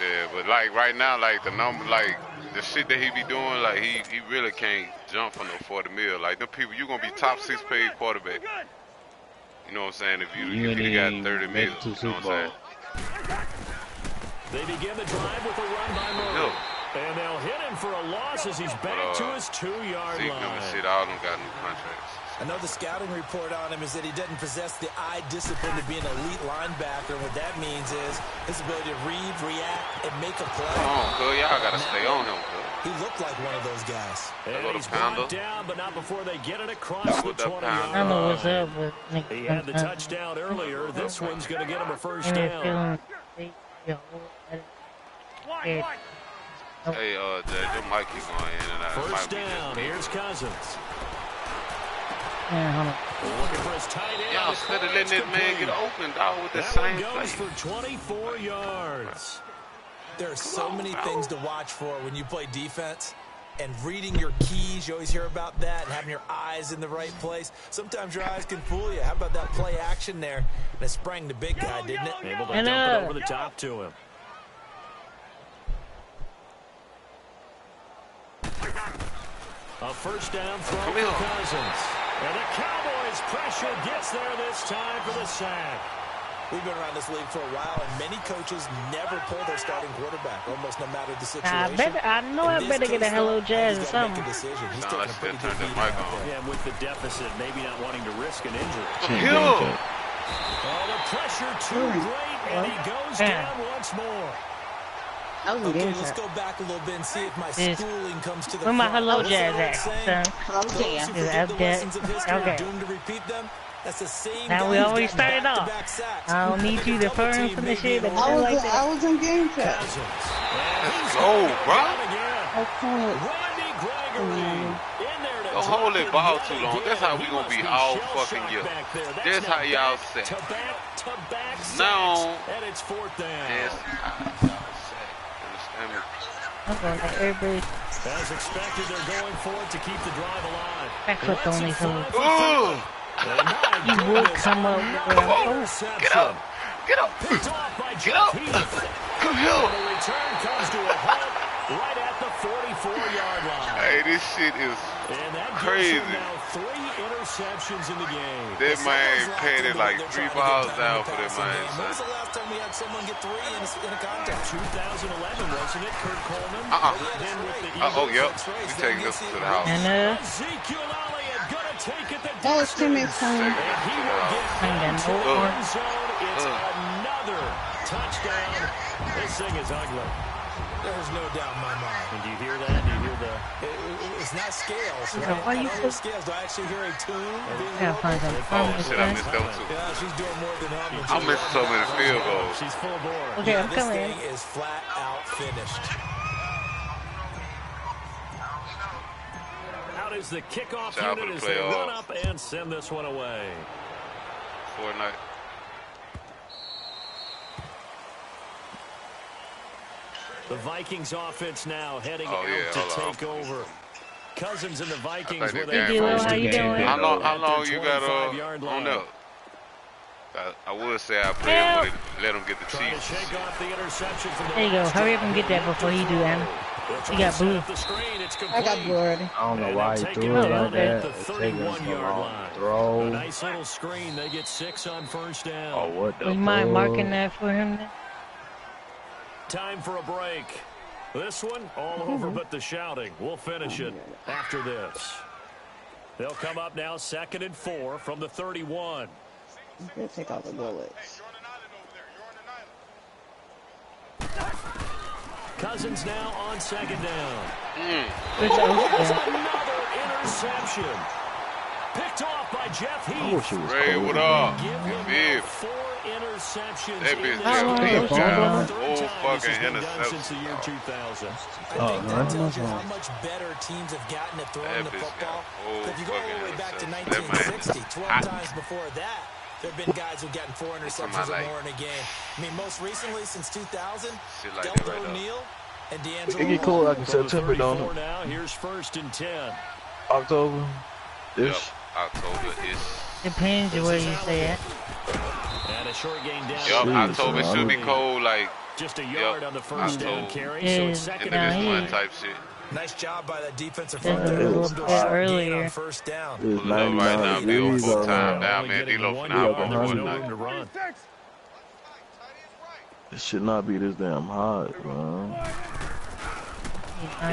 Yeah, but like right now, like the number, like the shit that he be doing, like he really can't jump for no 40 mil. Like them people, you gonna be top 6 paid quarterback. You know what I'm saying? If you got 30 mil, you know what I'm saying? They begin the drive with a run by Murray. And they'll hit him for a loss as he's back to his 2-yard Zeke line. and shit, all of them got new contracts. I know the scouting report on him is that he doesn't possess the eye discipline to be an elite linebacker. What that means is his ability to read, react, and make a play. Come on, cuz. Y'all got to stay on him, cuz. He looked like one of those guys. And he's brought down, but not before they get it across the 20-yard line. I know what's up with Nick. He had the touchdown earlier. This one's going to get him a first down. Hey, Judge, your mic keep going in and out. First down. Here's Cousins. Yeah, Looking for his tight end. Y'all instead of letting this man get open, dog, with the That same one goes play. for 24 yards. There are so many things to watch for when you play defense. And reading your keys, you always hear about that, and having your eyes in the right place. Sometimes your eyes can fool you. How about that play action there? And it sprang the big guy, didn't it? Able to dump it over the top to him. A first down throw for Cousins. And the Cowboys' pressure gets there this time for the sack. We've been around this league for a while, and many coaches never pull their starting quarterback, almost no matter the situation. I better get a Hello Jazz or something. He's taking a pretty turn big this beat mic now. on. Yeah, and with the deficit, maybe not wanting to risk an injury. Hill. Oh, the pressure too great, and he goes down once more. Okay, let's go back a little bit and see if my schooling comes to the Where my front. Hello What's the Jazz old at, saying? son? Those who forget the lessons of history Okay. are doomed to repeat them. That's the same Now guy we who's already gotten started off. back-to-back sacks. I don't need you to firm from the shit. I was in game chat. Let's go, bro. Randy Gregory in there to Don't hold it ball too long. That's how we gonna be all fucking year. That's how y'all say. Back-to-back Now, and it's fourth down. yes, understand me? I'm going to everybody. As expected, they're going for it to keep the drive alive. Backfoot only so Ooh. you will come up with Get up! Get up! Get up! Come here! The return comes to a halt right at the 44-yard line. Hey, this shit is And that crazy. gives him now 3 interceptions in the game. That man paid it like 3 balls down for that man. When was the last time we had someone get 3 in a contest? 2011, wasn't it, Kurt Coleman? Then with the Oh, Eagles. yep. We taking this to the house. And Ezekiel Elliott gonna take it the That was teammates for me. And he will get ain't got no end orange. zone. It's another touchdown. This thing is ugly. There's no doubt in my mind. And do you hear that? Do you hear the... It's not scales, Yeah, right? why I you don't hear scales. Do I actually hear a tune being Yeah, rolled? find some Oh, shit, I missed that one too. Yeah, she's doing more than humming. I missed so many field goals. She's full bore. Okay, I'm This coming. thing is flat out finished. Out is the kickoff Job unit of as the they playoffs. run up and send this one away. Fortnite. The Vikings offense now heading Oh, yeah, out to hold on. take over. Cousins and the Vikings I think with this a game Hey, D-Lo, how you doing? How long you got 25-yard on line. up? I would say I played with it, let him get the Trying to Chiefs. shake off the interception from the There you go. Hurry up and get that before you do, Anna. You got blue. I got blue already. I don't know And why they'll he take threw it it out like at that. the It's taking so 31-yard long line. to throw. A nice little screen. They get 6 on first down. Oh, what the You mind marking fuck? that for him? Then? Time for a break. This one, all over but the shouting. We'll finish it after this. They'll come up now 2nd and 4 from the 31. I'm gonna take all the bullets. Cousins now on 2nd down. Good job. That's another interception. Picked off by Jeff I Heath. wish it was Ray, cold. what up? Give him Bib. 4 interceptions. That in bitch this got game. Heath got Third whole time fucking this has been done interception. since the year 2000. I think that tells you how much better teams have gotten at throwing That the bitch football. got whole If you go all the way fucking back to interception. That man 1960, 12 hot. times before that, there have been guys who've gotten 4 interceptions or like- more in a game. I mean, most recently, since 2000, Shit like that Delta right there. O'Neal and It D'Angelo get cold like in From the September, don't 34 it? now, here's 1st and 10. October. Yep, Ish. October is. Depends where you say it. And a short gain down. Yup, Jeez, October should be cold, like Just a yard Yep, on the first down October. carry, Yeah, so it's into 2nd this down and here. month type shit. Nice job by that defensive There's front a there. little Hold them to a bit short gain earlier. on first down. It's Pulling up right 99 now, be on degrees full out time now. down, Only man. getting D-Lo 1 finna hop yard. on the There was one no night. room to run. It should not be this damn hot, man.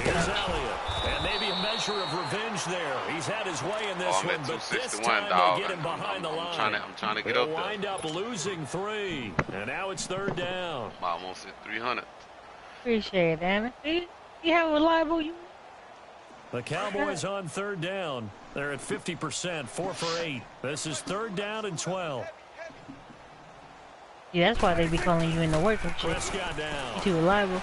Here's Elliott. And maybe a measure of revenge there. He's had his way in this Oh, I'm one, at but this 261, time dog. they get him behind the line. I'm trying to get They'll up there. wind up losing 3, and now it's 3rd down. I'm almost at 300. Appreciate it, Anna. See how reliable you. The Cowboys on 3rd down. They're at 50%, 4 for 8. This is 3rd down and 12. Yeah, that's why they be calling you in the work and shit. Prescott down. You too reliable.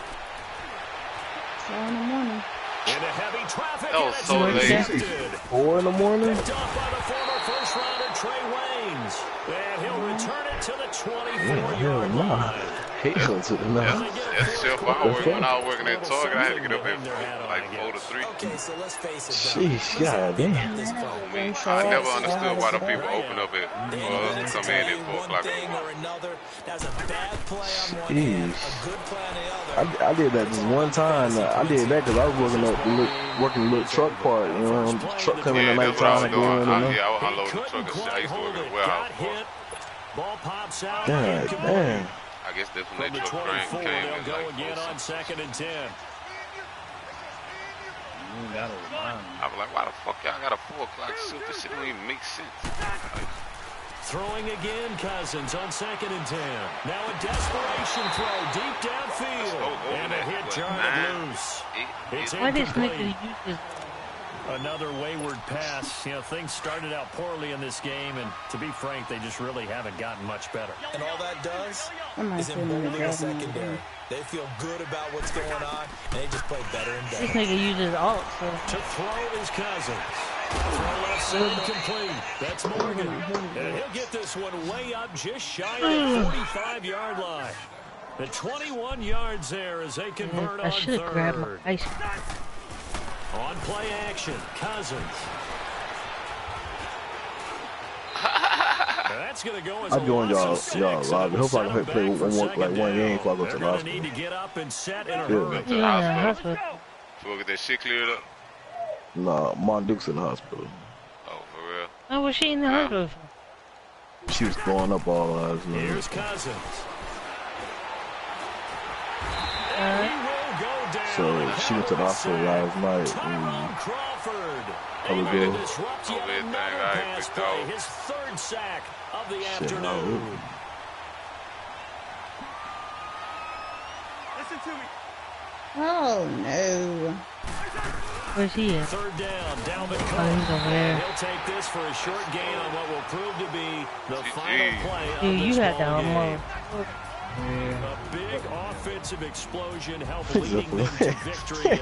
4 in the morning. Into heavy traffic. That was and it's so late. intercepted. 4 in the morning? Picked off by the former first-rounder Trey gains. And he'll return it to the 24-yard line. Hell to the nine. That's self I work when I was working at Target. I had to get up at like 4 to 3. Okay, so let's face it. Sheesh, god damn. I never understood why the people open up at come in at 4 o'clock in the morning. That's a bad play on one hand, a good play on the other. I did that just one time. I did that because I was working a little truck part. You know, truck coming in at That's what I nighttime. was doing. I was unloading the truck and shit. I used to work at a warehouse part. Ball pops out. God damn. I guess that's when From the that truck 24, came they'll in go like again on 2nd and 10. I was like, why the fuck y'all got a 4 o'clock shift? This shit don't even make sense. Like, Throwing again, Cousins on 2nd and 10. Now a desperation throw deep downfield. And a hit jarred loose. It's incomplete. Another wayward pass. You know, things started out poorly in this game, and to be frank, they just really haven't gotten much better. And all that does is embolden the secondary. They feel good about what's going on, and they just play better and better. This nigga uses alt, so. To throw is Cousins. Throw left side complete. That's Morgan. And he'll get this one way up just shy of the 45-yard line. The 21 yards there as they convert on third. On play action, Cousins. That's going to go as I joined y'all live. I hope I can play one game before I go to the hospital. Need to get up and set in a hurry. hospital. So we'll get that shit cleared up. Nah, Mon Duke's in the hospital. Oh, for real? Oh, was she in the hospital? She was throwing up all last night. Here's Cousins. So she went to the hospital last night. How we good? His third sack of the afternoon. Listen to me. Oh no. Where's he at? Third down, Dalvin Cook. Oh, he's over there. He'll take this for a short gain on what will prove to be the final play of Dude, you this had that ball game. almost. A big offensive explosion helped leading them to victory. And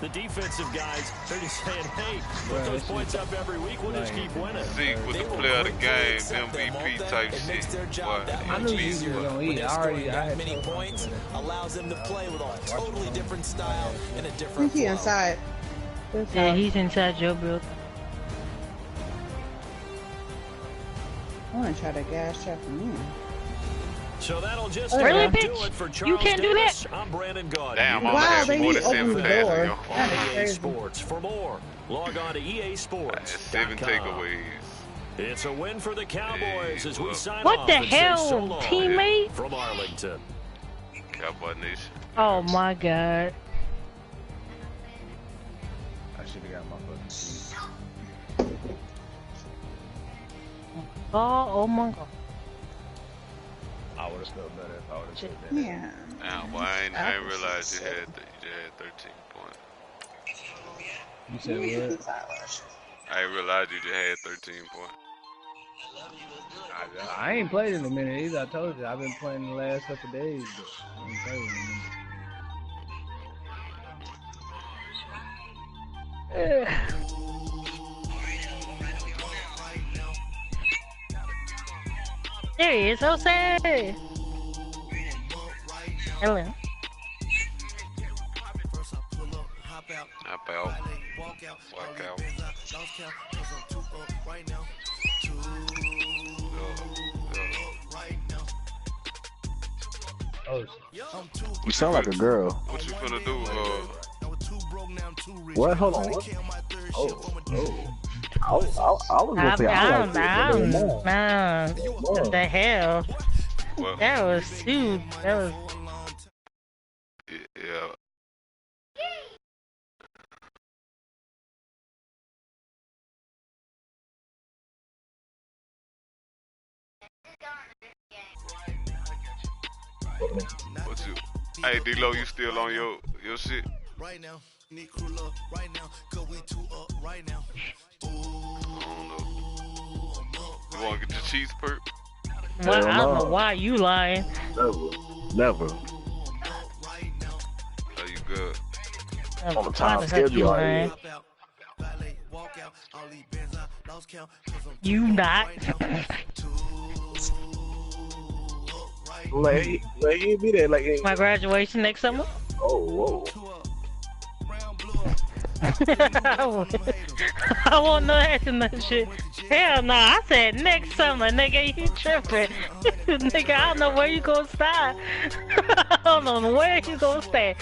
the defensive guys, they're just saying, hey, put those points up every week, we'll just keep winning. Zeke with the player of the game, MVP type shit. I knew you were going to eat. I had many points, allows them to play with a totally different style and a I different think he's inside. Yeah, he's inside your building. I want to try to gas trap him in. So that'll just really, do it for Charles you can't Davis. do that. I'm Brandon Gaudy. Damn, I'm wow, have they more need than to open 7 the passes door. in your phone. EA Sports. For more, log on to EASports.com. 7 takeaways. It's a win for the Cowboys as we sign What off the and say hell, so long teammate? from Arlington. Cowboy Nation. Oh my god. I should have got my fucking seat. Oh my god. I would have felt better if I would have said that. Yeah. Damn, well, I ain't realized you had 13 points. You said what? I ain't realized you just had 13 points. I ain't played in a minute either. I told you I've been playing the last couple days, but I ain't played in a minute. There he is, Jose. Hello. Hop out. Walk out. Oh, You sound like a girl. What you finna do? What? Hold on. What? I was gonna say I like What the hell? Well, That was too. That was. yeah. What you? Hey, D-Lo, you still on your shit? Right now, need crew love right now, cause we two up right now. I don't know. You wanna get your cheese perk? Well, I don't know why you lying. Never. Are you good? On the time schedule, I You not. Like he be there. Like My graduation next summer. oh whoa. I won't know that and that shit. Hell no, I said next summer, nigga, you tripping. Nigga, I don't know where you gonna start. I don't know where you gonna stay.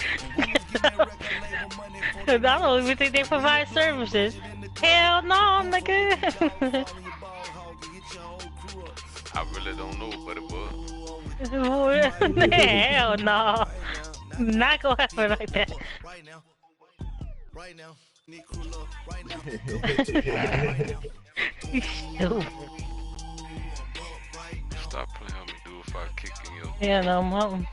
I don't even think they provide services. Hell no, nigga. I really don't know, but it was. Hell no. Not gonna happen like that. Right now, need crew love. Right now. Stop playing with me, dude, if I kick in your... Yeah, no, mom.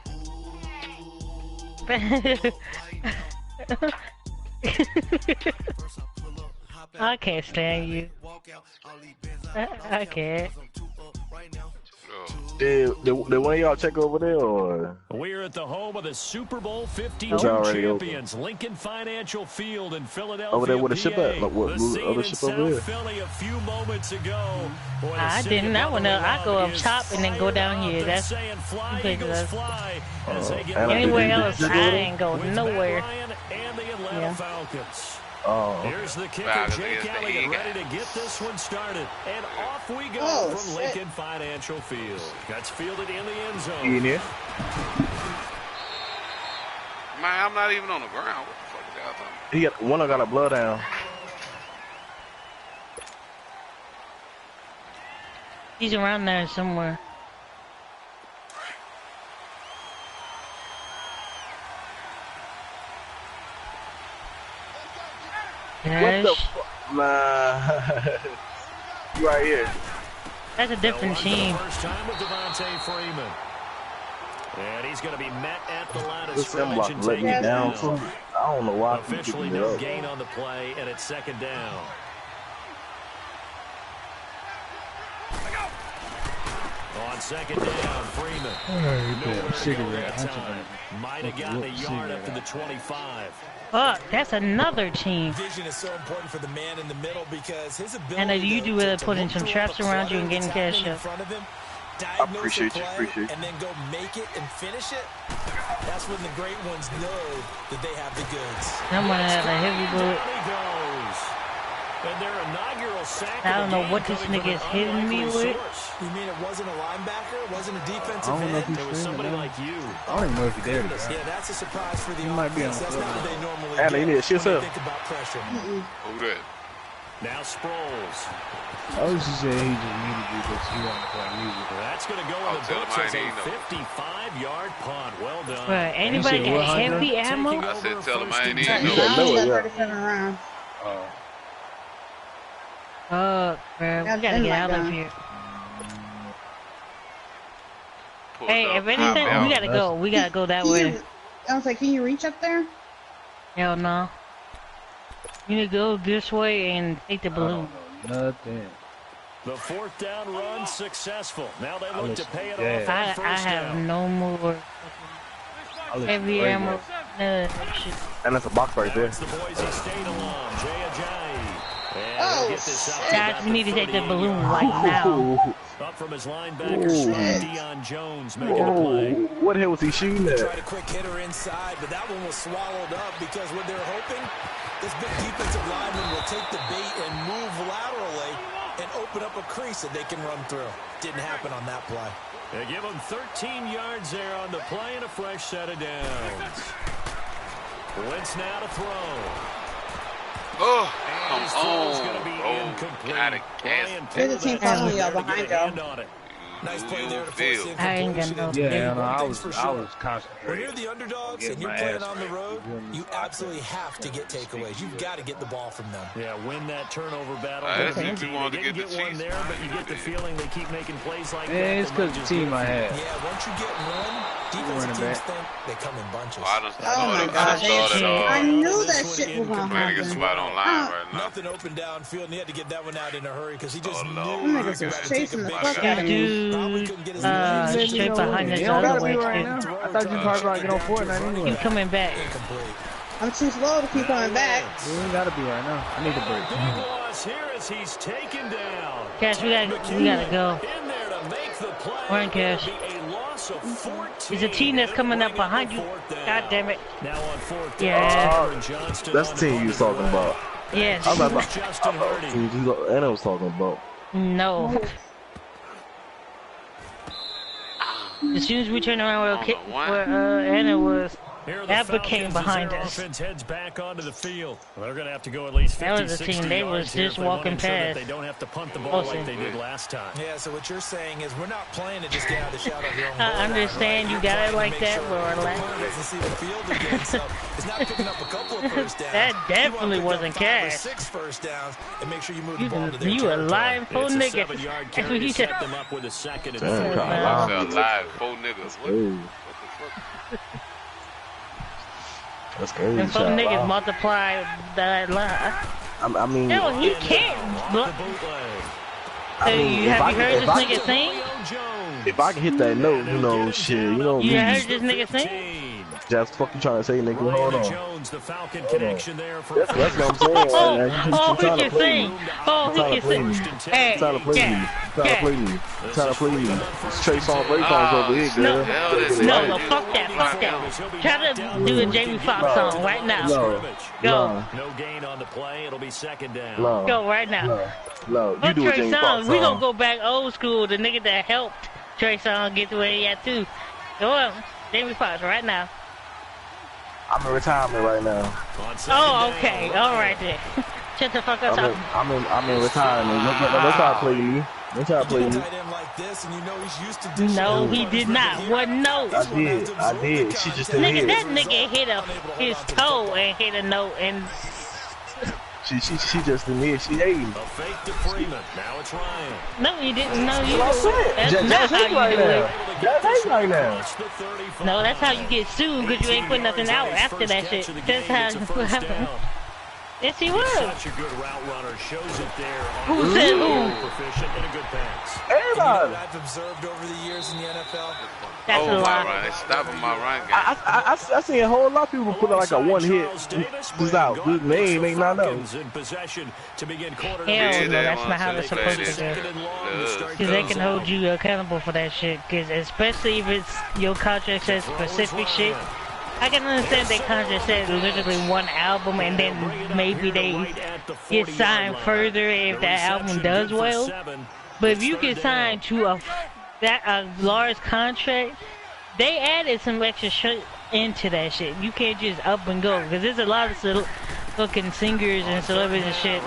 I can't stand you. I can't. Did one of y'all check over there or? We're at the home of the Super Bowl 52 champions, Lincoln Financial Field in Philadelphia. Over there with the ship at? Like what other scene ship over in there? South Philly a few moments ago. Boy, I didn't. I go up top and then go down here. That's ridiculous. Anywhere else, I ain't go nowhere. And the Atlanta Falcons. Oh. Here's the kicker, Jake Elliott, ready to get this one started. And off we go from Lincoln Financial Field. That's fielded in the end zone. In here. Man, I'm not even on the ground. What the fuck is y'all talking about? One got a blood down. He's around there somewhere. What the fuck? Nah. You right here. That's a different team. First time with Devontae Freeman. And he's going to be met at the line of This scrimmage and let taken me down. down. So I don't know why. Officially no gain on the play, and it's second down. On second down, Freeman. Might have gotten a yard up to the 25. That's another team. Vision is so important for the man in the middle because his ability And you do with putting some traps around you and getting cash up. I appreciate you. And then go make it and finish it. That's when the great ones know that they have the goods. I'm gonna have a heavy bullet. And their inaugural sack. I don't know what this nigga is hitting me with. You mean it wasn't a linebacker? It wasn't a defensive end? It was somebody like you. I don't even know if he did it. Yeah, that's a surprise for the might be on offense. the That's not what they normally Allen, you need to do shit when up. they think about pressure. Who that? Now Sproles. I was just saying he just needed you because he wanted to play music. That's going to go in the books as a 55-yard punt. Well done. Right, anybody got heavy ammo? I said tell him I ain't even round. Oh, bro, we gotta get out of here. Hey, if anything, we gotta go. We gotta go that way. I was like, can you reach up there? Hell no. You need to go this way and take the balloon. Nothing. The fourth down run successful. Now they look to pay it off I on first have down. no more heavy ammo. None of that shit. And that's a box right there. It's the Boise State alum, Jay Ajayi. Guys, we need to take the balloon right now. Up from his linebacker spot, Deion Jones making a play. What the hell was he shooting at? Tried a quick hitter inside, but that one was swallowed up because what they're hoping, this big defensive lineman will take the bait and move laterally and open up a crease that they can run through. Didn't happen on that play. They give him 13 yards there on the play and a fresh set of downs. Wentz now to throw. Oh, come on, bro. Got it. There's a team following y'all behind y'all. Nice play there to force the I ain't got no. Yeah, no, I was concentrating. When you're the underdogs and you're playing on the road, you absolutely have to get takeaways. You've got to get the ball from them. Yeah, win that turnover battle. That's They if you want to didn't get the one Chiefs. there, but you get the feeling they keep making plays like that. Yeah, it's because the team I had. Yeah, once you get one, defensive teams think they come in bunches. Oh my gosh. I knew that shit was going to Man, get happen. somebody online right now. Nothing open downfield, and he had to get that one out in a hurry because he just knew Them niggas was chasing the fuck out of me. Dude, straight behind us the other way, too. I thought you were probably going to get on Fortnite anyway. You coming back. I'm too slow to keep coming back. You ain't got to be right now. I need a break. Big loss here as he's taken down. Cash, we gotta go. In there to make the play. We're in Cash. A loss So 14. It's a team that's coming up behind you. God damn it. Now on fourth down. Yeah. That's the team you was talking about. Yes. I was about Anna was talking about. No. As soon as we turned around where Anna was, that became behind us. Heads back onto the field. Well, they're going to have to go at least 50, that was a team. They was just walking past. They don't have to punt the ball like they did last time. Yeah, so what you're saying is we're not playing to just get out of the shadow of your own goal. I understand you got it like that, but doesn't see the field again, so it's not picking up a couple of first downs. That definitely wasn't cash. 6 first downs and make sure you move the ball to their you a live full nigga. That's what he set them up with a second and third. Live full niggas. What the fuck? That's crazy. And some niggas multiply that line. I mean, no, he can't. I mean, have you heard this nigga sing? If I can hit that note, you know, shit, you know. You heard this nigga sing? Just fuck you trying to say, nigga. Hold on. Jones, the Falcon connection there for that's what I'm saying. He can sing. Oh, he can sing. Hey, trying to play me. Trying to play me. Trying to play me. It's Trey Songz Raycons over here, girl. No, fuck that. Try to do a Jamie Foxx song right now. Go. No gain on the play. It'll be second down. Go right now. No, you do a Jamie Foxx song. We gonna go back old school. The nigga that helped Trey Songz get to where he at too. Go on, Jamie Foxx right now. I'm in retirement right now. Oh, okay. All right then. Shut the fuck up. I'm in retirement. Don't try to play me. Don't try to play me. No, he did not. What note? I did. She just didn't hit. That nigga hit his toe and hit a note and. She just didn't hit. She hating. A fake to Freeman. Now it's Ryan. No, you didn't. No, you didn't. That's not how you do it. That's right now. No, that's how you get sued because you ain't put nothing out after that shit. That's how it happened. Yes, he was. Such a good route runner. Shows it there. Who said who? Proficient and a good pass. Everybody. I've observed over the years in the NFL. That's a lie. They stopping my run game. I seen a whole lot of people put like a one hit. Who's out? Good name, ain't not know. In possession to begin quarter. Hell no, that's not how they're supposed to do. Because they can hold you accountable for that shit. Because especially if it's your contract says specific shit. I can understand they contract said literally one album and then maybe they get signed further if that album does well. But if you get signed to a large contract, they added some extra shit into that shit. You can't just up and go because there's a lot of fucking singers and celebrities and shit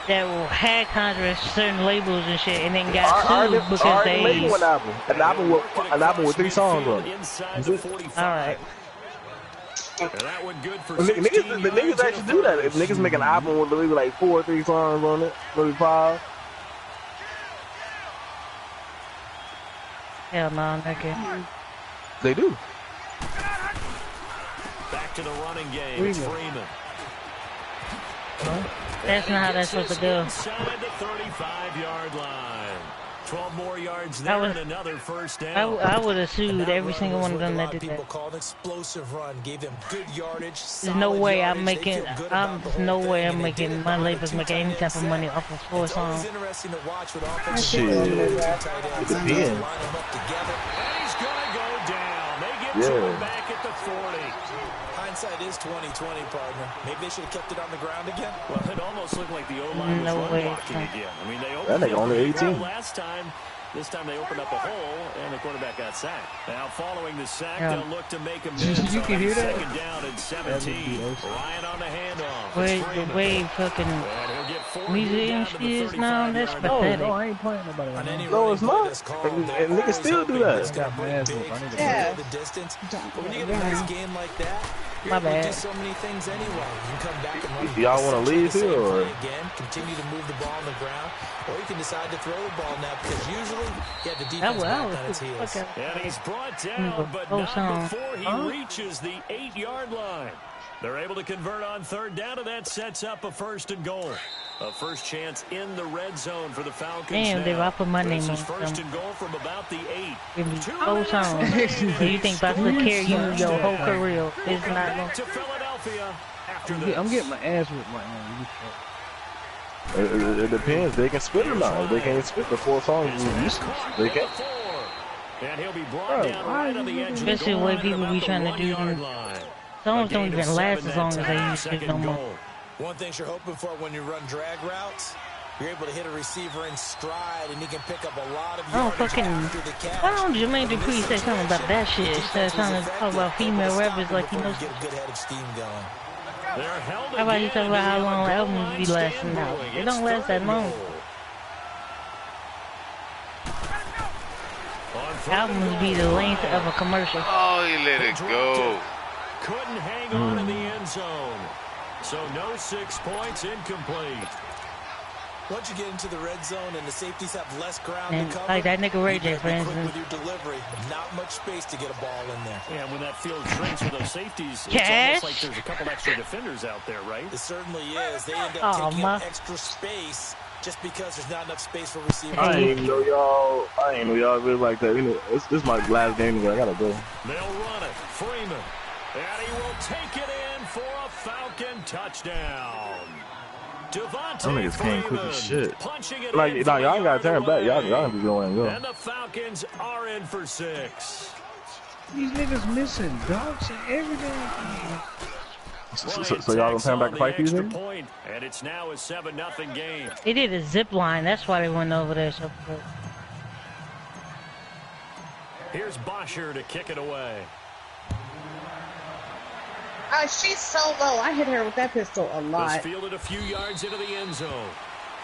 that had contracts with certain labels and shit and then got sued because they made one album. An album with 3 songs on it. Alright. Niggas actually do that. If niggas make an album with maybe like 4 or 3 songs on it, maybe 5. Hell no, nigga. They do. Back to the running game. It's Freeman. That's not how that's supposed to go. Inside the 35-yard line. 12 more yards there and another first down. I would have sued every single one of them that did that. There's no way I'm making. No way I'm making my labels making any type of money off of 4 songs. Shit. It depends. And he's gonna go down. They get to him back at the 40. Hindsight is 20/20, partner. Maybe they should have kept it on the ground again. Well, it almost looked like the O-line was run blocking again. I mean, they opened that nigga only 18 last time. This time they opened up a hole, and the quarterback got sacked. Now, following the sack, they'll look to make a miss. You can hear that? Second down and 17. Ryan on the handoff. The way fucking museum is now, that's pathetic. No, I ain't playing nobody. No, it's not. And niggas still do that. Yeah. But when you get a nice game like that, my bad. do so many things anyway. You can come back and run. Y'all want to leave here or again? Continue to move the ball on the ground, or you can decide to throw the ball now because usually you have the defense back on its heels. And he's brought down, but not before he reaches the 8-yard line. They're able to convert on third down, and that sets up a 1st and goal. A first chance in the red zone for the Falcons. Damn, they I put my name on them. 1st and goal from about the 8. Give me 4 songs. Do you think about to carry you your whole career? It's not going to Philadelphia after I'm getting my ass whipped right now. it depends. They can spit or not. They can't spit the 4 songs. They can. And he'll be brought down right on the edge of the especially the goal way line people at be about trying the to do 1-yard them. line. Some of them A don't gain of even last 7 as long as that they time, used to second no more. goal. One thing you're hoping for when you run drag routes, you're able to hit a receiver in stride, and he can pick up a lot of yardage after the catch. Why don't Jermaine Dupri say something about that shit instead of trying to talk about female rappers like he knows? Get a good head of steam going. How about you talk about how long albums be lasting now? They don't last that long. Albums be the length of a commercial. Oh, he let it go. Couldn't hang on in the end zone. So no 6 points, incomplete. Once you get into the red zone and the safeties have less ground And to cover, like that nigga Ray J, for instance. with your delivery, not much space to get a ball in there. Yeah, when that field shrinks with those safeties, it's Cash? almost like there's a couple extra defenders out there, right? It certainly is. They end up taking up extra space just because there's not enough space for receivers. I ain't know y'all really like that. You know, this is my last game, but I gotta go. They'll run it. Freeman. And he will take it in for a Falcon touchdown. Devontae Them niggas came quick as shit. Like, y'all gotta turn back. Y'all gotta be going and go. And the Falcons are in for 6. These niggas missing dogs and everything. So y'all gonna turn back and fight these niggas? Point, and it's now a 7-0 game. They did a zip line. That's why they went over there so quick. Here's Bosher to kick it away. She's so low. I hit her with that pistol a lot. This fielded a few yards into the end zone.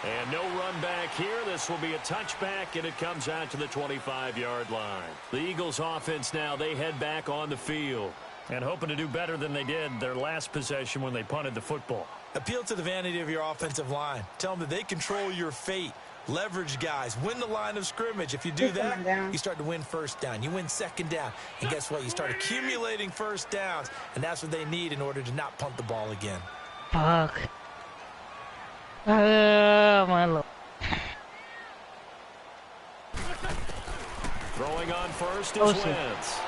And no run back here. This will be a touchback, and it comes out to the 25-yard line. The Eagles offense now, they head back on the field. And hoping to do better than they did their last possession when they punted the football. Appeal to the vanity of your offensive line. Tell them that they control your fate. Leverage guys. Win the line of scrimmage. If you do that, you start to win first down. You win second down. And guess what? You start accumulating first downs. And that's what they need in order to not punt the ball again. Fuck. Oh, my lord. Throwing on first is Wentz.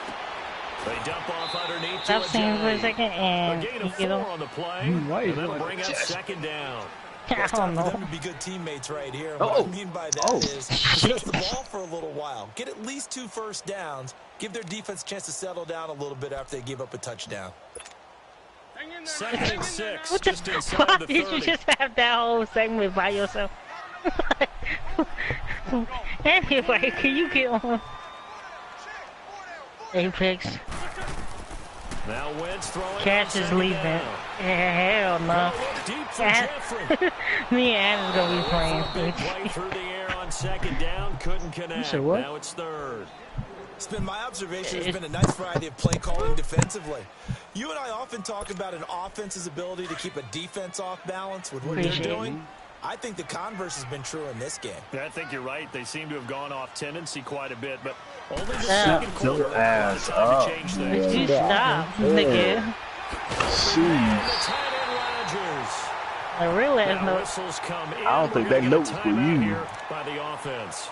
They dump off underneath. Stop singing for a second and you get on the play. And that'll bring up second down. I don't know. For them to be good teammates right here. What I mean by that is possess the ball for a little while. Get at least 2 first downs. Give their defense a chance to settle down a little bit after they give up a touchdown. Second and 6. What just the inside fuck the 30. did you just have that whole segment by yourself? Anyway, can you get on? Apex. Now Wentz throwing. Cash is leaving. Yeah, hell no. Me and Anna's gonna be playing. Play through the air on second down. Couldn't connect. You said what? Now it's third. It's been my observation. There's been a nice variety of play calling defensively. You and I often talk about an offense's ability to keep a defense off balance with what they're doing. I think the converse has been true in this game. Yeah, I think you're right. They seem to have gone off tendency quite a bit, but only the second quarter ass time up. to change things. You stop, nigga. I realize no. Whistles come in. I don't think that note's for you. By the offense,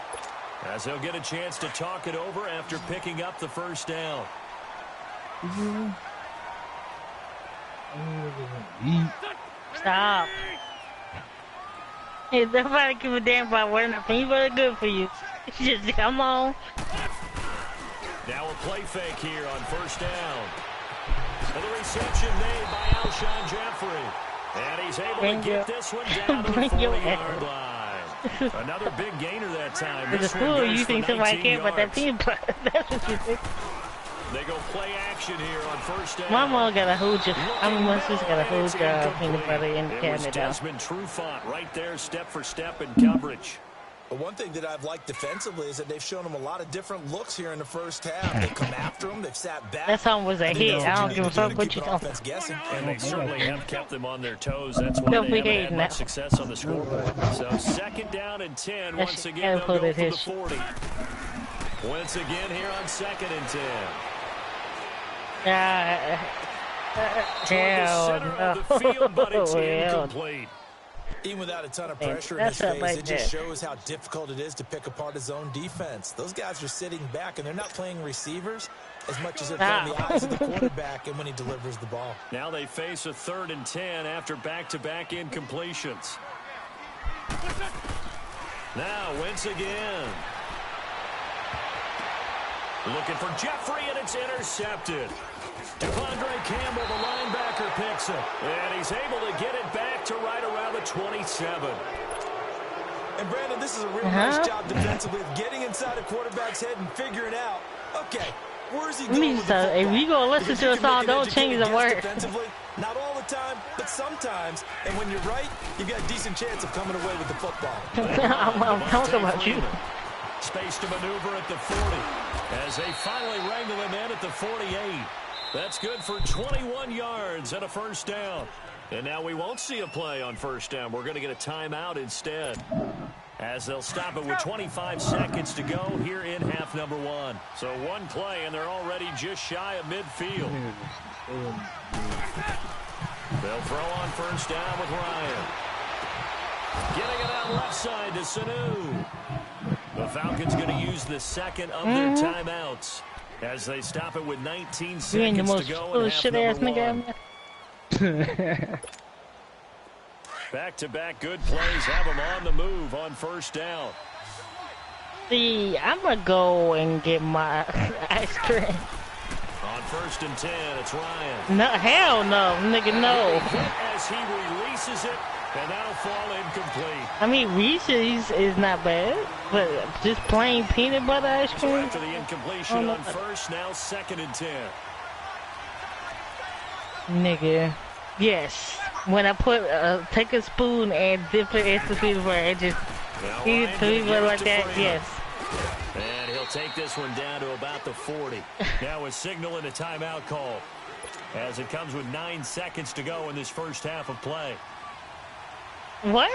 as they'll get a chance to talk it over after picking up the first down. Stop. Hey, nobody give a damn about what enough better good for you. Just come on. Now a play fake here on first down. And the reception made by Alshon Jeffrey. And he's able to get this one down to the 40-yard line. Another big gainer that time. As a fool, you think somebody care about that team, but that's what you think. They go play action here on first down. My mom got a whole job. My sister got a whole job peanut butter in the cabinet. It was Desmond Trufant right there, step for step in coverage. But one thing that I've liked defensively is that they've shown them a lot of different looks here in the first half. They've come after them. They've sat back. That song was a hit. I don't give a fuck what you talking about. And they certainly have kept them on their toes. That's why they haven't had much success on the scoreboard. So second down and 10. Once again, they'll go for the 40. Once again here on second and 10. Hell no. Field, but it's incomplete. Even without a ton of pressure in his face, it just shows how difficult it is to pick apart his own defense. Those guys are sitting back, and they're not playing receivers as much as they're playing the eyes of the quarterback and when he delivers the ball. Now they face a 3rd and 10 after back-to-back incompletions. Now Wentz again. Looking for Jeffrey, and it's intercepted. Devondre Campbell, the linebacker, picks it. And he's able to get it back to right around the 27. And, Brandon, this is a real nice job defensively of getting inside a quarterback's head and figuring out, okay, where's he going with the football? If you go listen to a song, don't change the word. Not all the time, but sometimes. And when you're right, you've got a decent chance of coming away with the football. I'm talking about you. Space to maneuver at the 40 as they finally wrangle him in at the 48. That's good for 21 yards and a first down. And now we won't see a play on first down. We're going to get a timeout instead, as they'll stop it with 25 seconds to go here in half number 1. So one play, and they're already just shy of midfield. They'll throw on first down with Ryan. Getting it out left side to Sanu. The Falcons going to use the second of their timeouts as they stop it with 19 seconds to go in half number 1. Back-to-back good plays have them on the move on first down. See, I'm going to go and get my ice cream. On first and 10, it's Ryan. No, hell no, nigga, no. As he releases it, and that'll fall incomplete. I mean, Reese's is not bad, but just plain peanut butter ice cream. So after the incompletion on first, now second and 10. Nigga, yes. When I put, take a spoon and dip it into peanut butter and just eat it peanut butter like that, yes. And he'll take this one down to about the 40. Now a signal and a timeout call, as it comes with 9 seconds to go in this first half of play. What?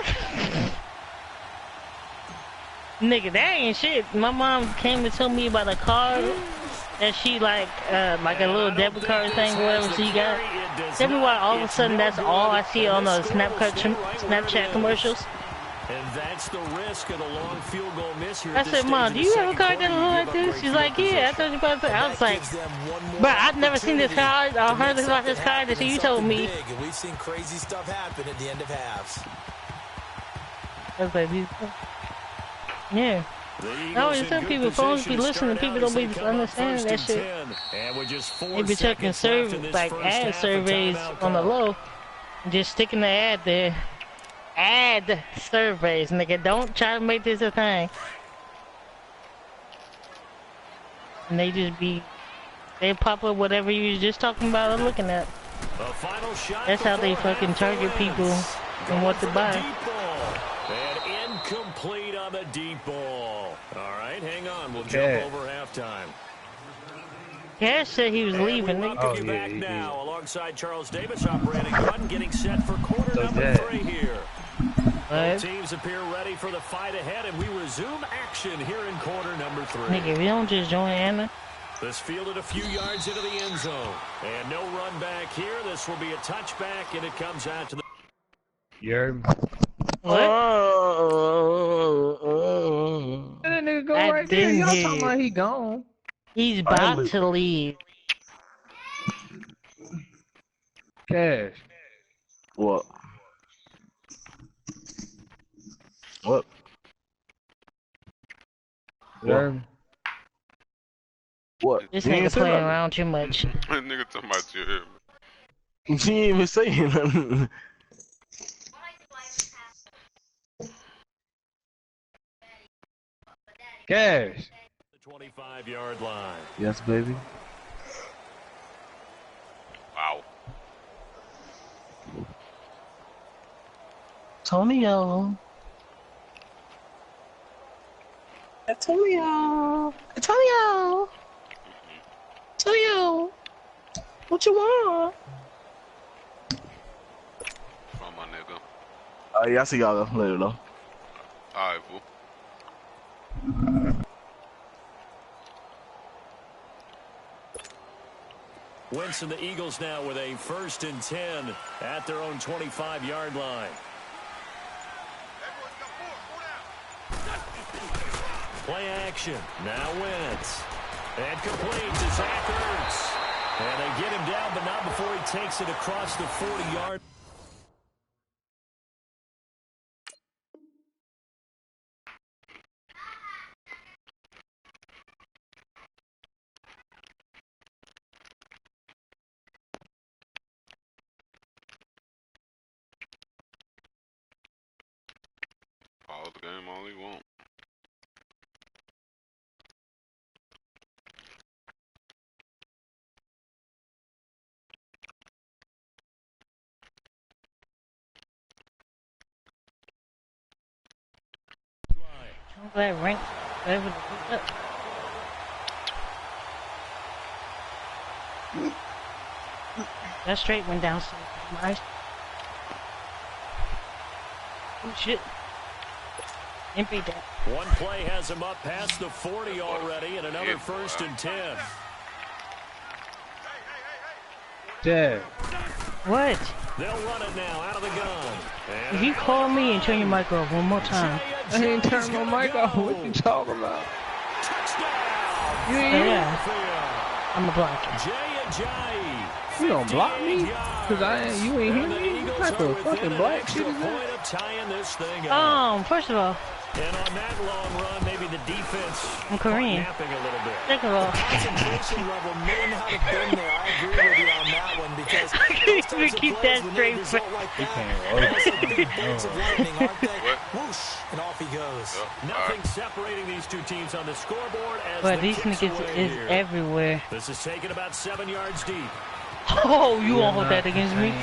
Nigga, that ain't shit. My mom came and told me about a card that she like a little debit card thing, whatever she got. Tell me why all of a sudden that's all I see on the Snapchat commercials. And that's the risk of the long field goal miss here. I said, Mom, do you have a card that looks like this? She's like, yeah, I thought you about to. I was like, bro, I've never seen this card or heard about this card until you told me. And we've seen crazy stuff happen at the end of halves. I was like, yeah. I always tell people, phones be listening, people don't be understanding that shit. They be checking ad surveys on the low, and just sticking the ad there. Ad surveys, nigga. Don't try to make this a thing. And they pop up whatever you was just talking about or looking at. That's how they fucking target people and what to buy. And incomplete on the deep ball. All right, hang on. We'll jump over halftime. Cash said he was leaving. Welcome you back now alongside Charles Davis operating one, getting set for quarter number 3 here. Both teams appear ready for the fight ahead, and we resume action here in quarter number 3. Nigga, we don't just join Anna. This fielded a few yards into the end zone. And no run back here. This will be a touchback, and it comes out to the... What? That nigga go right there. Y'all talking about he gone. He's about to leave. Cash. What? What? Yeah. What? This nigga playing around too much. That nigga talking about you. She ain't even saying nothing. Cash. The 25-yard line. Yes, baby. Wow. Antonio. What you want? From my nigga. Yeah, I see y'all later though. Alright, boo. Winston, the Eagles now with a 1st and 10 at their own 25-yard line. Play action. Now Wentz. And complete to Zach Ertz. And they get him down, but not before he takes it across the 40-yard. game all he want. I'm glad rank whatever the that straight went down so nice. Oh shit. Empty that. One play has him up past the 40 already, and another 1st and 10. Dad. What? They'll run it now out of the gun. If you call me and turn your mic off one more time. I ain't turn my mic off. What you talking about? Touchdown. You ain't hear me? I'm a blocker. You don't block me? Cause you ain't hear me? What type of fucking black shit is that? First of all, and on that long run, maybe the defense I'm Korean. napping a little bit. Second of all, concentration level may not have been there. I agree with you on that one because I can't even keep that straight. Like big bolts of lightning, aren't they? Whoosh, and off he goes. Nothing separating these two teams on the scoreboard as but the these kicks niggas away is here. everywhere. This is taken about 7 yards deep. Oh, you won't hold that against me?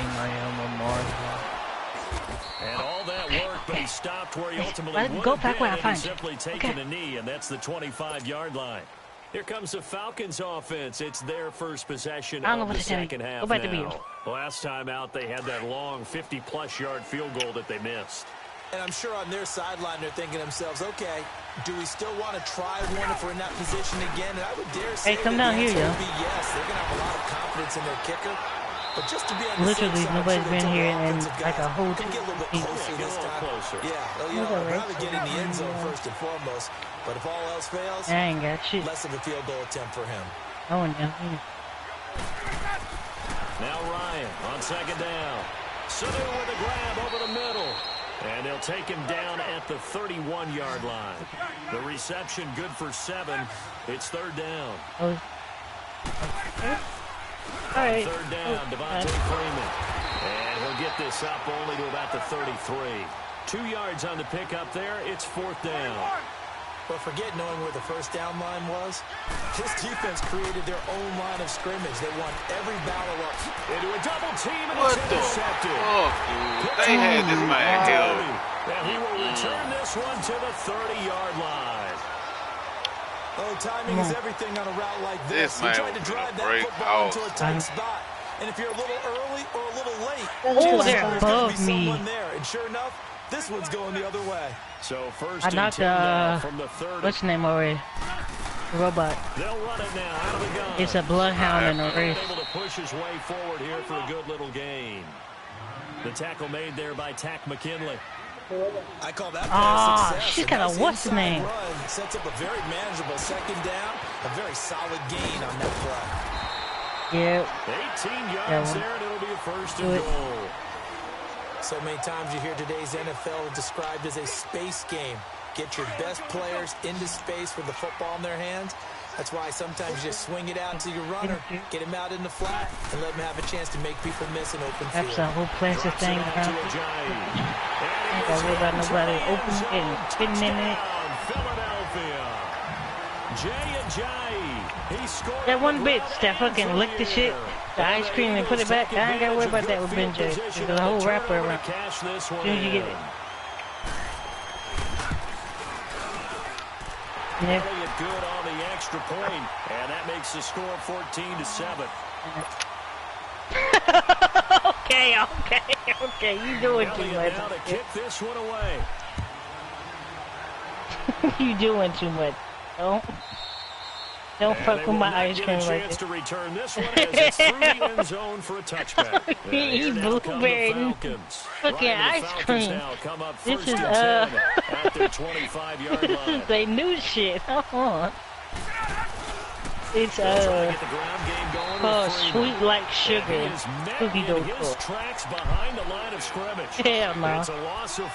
And all that work, but he stopped where he ultimately would go have back been where I had he find you. simply taken a knee, and that's the 25-yard line. Here comes the Falcons offense. It's their first possession I don't know of what the to tell you. second half Go back to now. Beals. Last time out, they had that long 50-plus yard field goal that they missed. And I'm sure on their sideline they're thinking to themselves, okay, do we still want to try one if we're in that position again? And I would dare say come that down the here, answer yo. would be yes. They're going to have a lot of confidence in their kicker. But just to be on the Literally, same side, nobody's I'm sure been the here total in offensive like guys a whole can get a little bit closer this time. Closer. Yeah, you know, probably get in the end zone first and foremost. But if all else fails, I ain't got shit. less of a field goal attempt for him. Oh, no. Now Ryan on second down. Sanu with a grab over the middle. And they'll take him down at the 31-yard line. The reception good for 7. It's third down. Oh. Okay. All right. Third down, Devontae Freeman. And he'll get this up only to about the 33. 2 yards on the pickup there. It's 4th down. But forget knowing where the first down line was. This defense created their own line of scrimmage. They won every battle up. Into a double team, and What it's the intercepted. fuck, dude? They had this man held. And he will return this one to the 30-yard line. Oh, timing is everything on a route like this. This You man tried to was drive gonna that break football out. into a tight spot. And if you're a little early or a little late, Oh, they're there's gonna be above me. someone there. And sure enough, this one's going the other way. So first I and knocked 10 now from the 30. what's the name already? The robot. They'll run it now out of the gun. It's a bloodhound in a race. Able to push his way forward here for a good little gain. The tackle made there by Tack McKinley. I call that pass success. She's got a what's the name? Run sets up a very manageable second down, a very solid gain on that play. Yeah. 18 yards there, and it'll be a first and goal. So many times you hear today's NFL described as a space game. Get your best players into space with the football in their hands. That's why sometimes you just swing it out to your runner, get him out in the flat, and let him have a chance to make people miss an open field. That's a whole plastic thing around. I ain't gonna worry about nobody opening it and fitting in it. Philadelphia. He scored That one bitch that fucking licked the shit, the ice cream, and put it back. I ain't gotta worry about that with Ben J. There's a whole wrapper around. As soon as you get it. Yeah. Elliott good on the extra point, and that makes the score 14-7. Okay, you doing too much. Now to kick this one away. You doing too much. Don't fuck with my ice cream like this. To return this one as it's through the end zone for a touchback. He blueberry fucking ice cream. This is at their 25-yard line. They new shit. It's called sweet like sugar cookie dough. Behind the line of scrimmage. Hell no.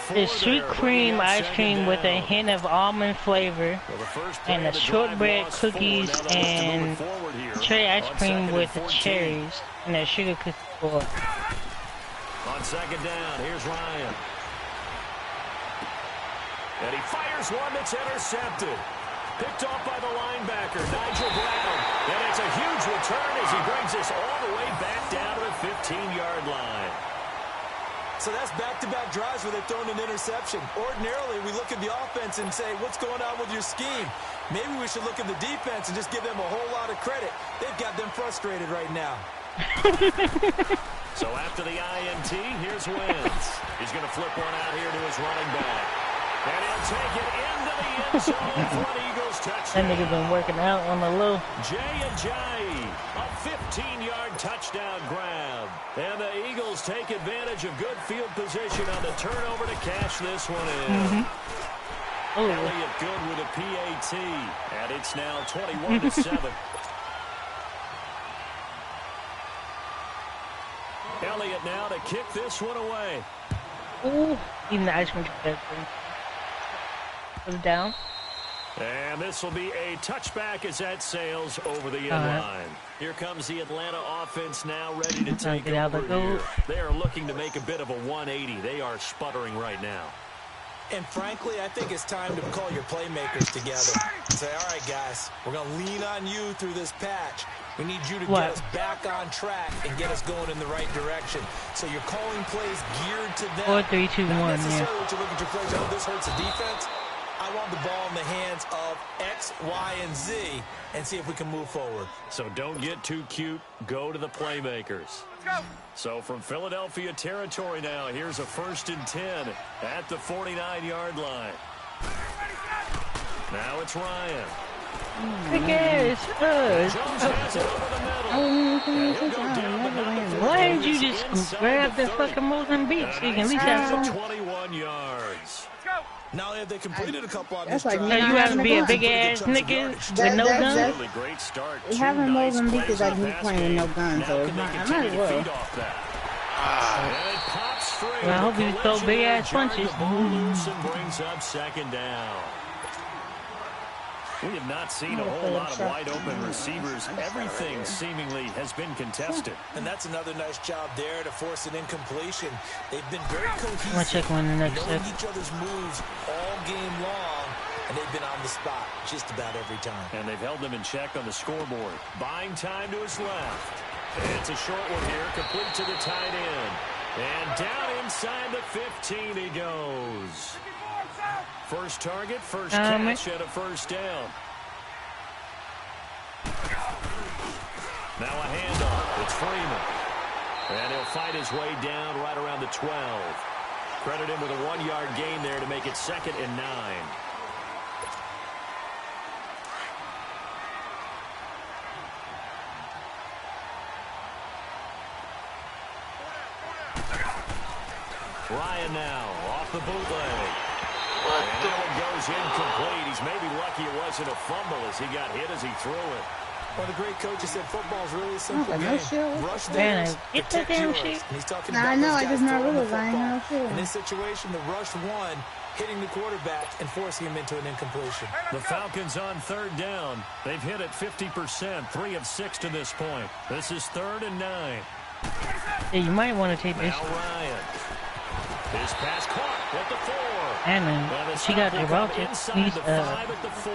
It's sweet cream ice cream with a hint of almond flavor, and the shortbread cookies and cherry ice cream with the cherries and the sugar cookie board. On second down, here's Ryan. And he fires one that's intercepted. Picked off by the linebacker, Nigel Brown. And it's a huge return as he brings us all the way back down to the 15-yard line. So that's back-to-back drives where they've thrown an interception. Ordinarily, we look at the offense and say, what's going on with your scheme? Maybe we should look at the defense and just give them a whole lot of credit. They've got them frustrated right now. So after the INT, here's Wentz. He's going to flip one out here to his running back. And he'll take it into the end zone for an Eagles touchdown. That nigga been working out on the low. Jay Ajayi, a 15-yard touchdown grab. And the Eagles take advantage of good field position on the turnover to cash this one in. Elliott good with a PAT. And it's now 21-7. Elliott now to kick this one away. Ooh, even the ice cream truck. Down. And this will be a touchback as that sails over the end line. Here comes the Atlanta offense now ready to take over here. They are looking to make a bit of a 180. They are sputtering right now. And frankly, I think it's time to call your playmakers together. Say, all right, guys, we're going to lean on you through this patch. We need you to get us back on track and get us going in the right direction. So you're calling plays geared to them. 4, 3, 2, 1, Not necessarily what you look at your plays. Oh, this hurts the defense. I want the ball in the hands of X, Y, and Z and see if we can move forward. So don't get too cute. Go to the playmakers. Let's go. So from Philadelphia territory now, here's a 1st and 10 at the 49-yard line. Now it's Ryan. Big ass. Why didn't you just grab the fucking Mozambique so you can at least have some? 21 yards. Now they completed a couple on That's this like drive. You have to be a big ass nigga with no guns? Really great start. Having Mozambique is like me playing with no guns, so it's not, I might as well. Well, I hope you throw big ass punches. Brings up 2nd down. We have not seen a whole lot of wide-open receivers. Everything seemingly has been contested. And that's another nice job there to force an incompletion. They've been very cohesive, I'm gonna check one in the next knowing set. each other's moves all game long, and they've been on the spot just about every time. And they've held them in check on the scoreboard. Buying time to his left. It's a short one here, complete to the tight end. And down inside the 15 he goes. First target, first catch, and a 1st down. Now a handoff. It's Freeman. And he'll fight his way down right around the 12. Credit him with a 1-yard gain there to make it 2nd and 9. Ryan now off the bootleg. And that one goes incomplete. He's maybe lucky it wasn't a fumble as he got hit as he threw it. Well, the great coach has said football is really a simple game. Rush Man, theirs, get that protect damn yours. shit. And he's talking Nah, about I know, those I guys just not throwing the realizing football. how shit. In this situation, the rush one, hitting the quarterback and forcing him into an incompletion. The Falcons on 3rd down. They've hit it 50%, 3 of 6 to this point. This is 3rd and 9. Yeah, you might want to take this. Now Ryan. His pass caught at the 4. And she got the route. Inside the 5 at the 4.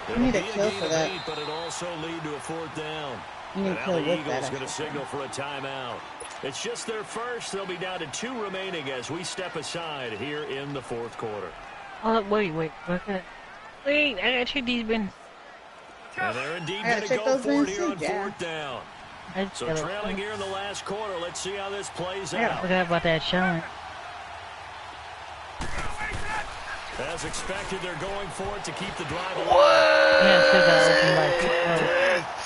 You need a kill for that. But it also lead to a 4th down. You need And to now kill the with Eagles that. going to signal for a timeout. It's just their first. They'll be down to 2 remaining as we step aside here in the 4th quarter. Oh, wait. Wait, I gotta check these bins. And they're indeed going to check go those for it bins here too, on yeah. 4th down. So trailing here in the last quarter. Let's see how this plays I out. forgot about that challenge. As expected, they're going for it to keep the drive alive. Yeah, still got open like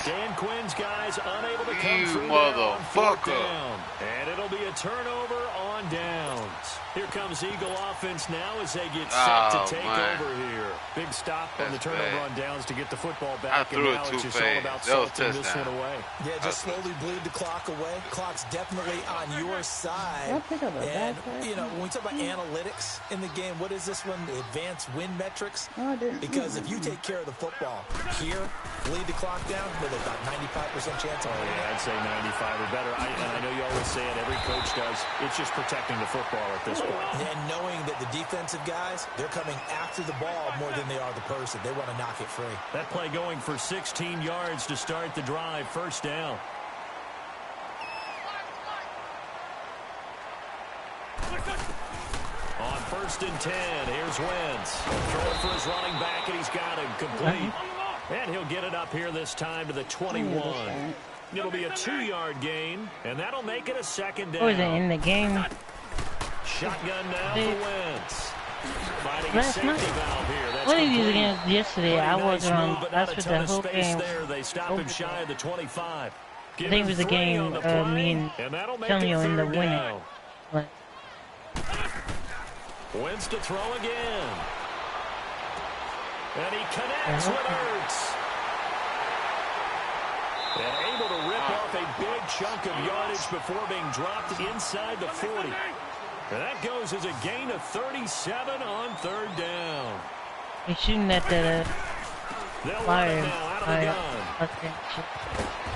Dan Quinn's guys unable to come through motherfucker. down. And it'll be a turnover on downs. Here comes Eagle offense now as they get set to take over here. Big stop on the turnover on downs to get the football back. I threw and it now too it's just fast. all about That was salting this touchdown. one away. Yeah, just slowly bleed the clock away. Clock's definitely on your side. I'll pick up a And, bad pass. you know, when we talk about analytics in the game, what is this one? The advanced win metrics? Oh, I didn't. Because if you take care of the football here, bleed the clock down, with about 95% chance of Yeah, I'd say 95 or better. And I know you always say it, every coach does. It's just protecting the football at this And knowing that the defensive guys, they're coming after the ball more than they are the person. They want to knock it free. That play going for 16 yards to start the drive. First down. On 1st and 10, here's Wentz. Throwing for his running back, and he's got him complete. And he'll get it up here this time to the 21. It'll be a 2-yard gain, and that'll make it a second down. Was it in the game? Shotgun now for Wentz. Fighting a safety valve here. That's what did he do against yesterday? I wasn't on. That's with the whole game. They stop him shy of the 25. I think it was a game me and Antonio in the winning. Wentz to throw again. And he connects with Ertz. And able to rip off a big chunk of yardage before being dropped inside the 40. And that goes as a gain of 37 on 3rd down. He's shooting at the fire now out of the gun.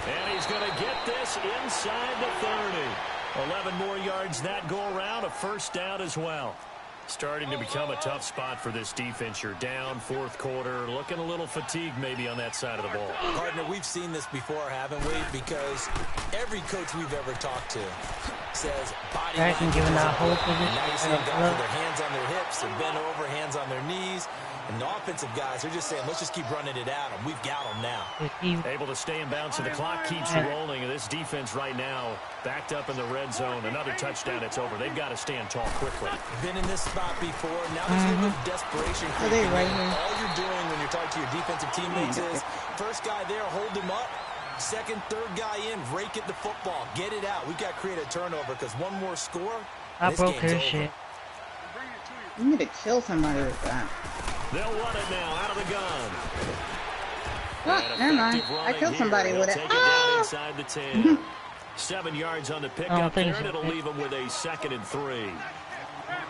And he's going to get this inside the 30. 11 more yards that go around, a first down as well. Starting to become a tough spot for this defense. You're down 4th quarter, looking a little fatigued maybe on that side of the ball. Partner, we've seen this before, haven't we? Because every coach we've ever talked to says body line. Giving out whole position. Now you see them guys with their hands on their hips, they're bent over, hands on their knees. And the offensive guys are just saying, let's just keep running it at them. We've got them now. Able to stay in bounds, so the clock keeps rolling. And this defense right now, backed up in the red zone. Another touchdown, it's over. They've got to stand tall quickly. Been in this spot before. Now there's a little bit of desperation. Are they right here? All you're doing when you're talking to your defensive teammates is, first guy there, hold him up. Second, third guy in, rake at the football. Get it out. We've got to create a turnover because one more score, this game's over. Shit. You need to kill somebody with that. They'll run it now out of the gun. Oh, never mind. I killed somebody with it. Take it down inside the 10. 7 yards on the pickup there, and it'll leave them with a 2nd and 3.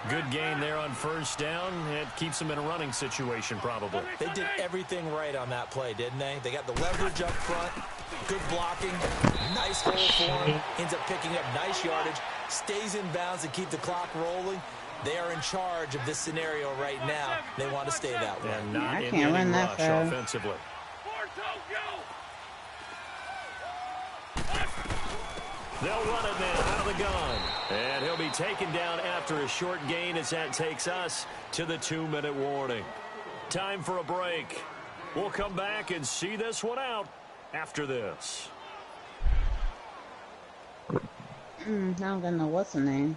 Good gain there on first down. It keeps them in a running situation, probably. They did everything right on that play, didn't they? They got the leverage up front, good blocking, nice hole for him, ends up picking up nice yardage, stays in bounds and keep the clock rolling. They are in charge of this scenario right now. They want to stay that way. And not I can't run that fast. Offensively. They'll run it now out of the gun. And he'll be taken down after a short gain as that takes us to the 2-minute warning. Time for a break. We'll come back and see this one out after this. I don't know what's the name.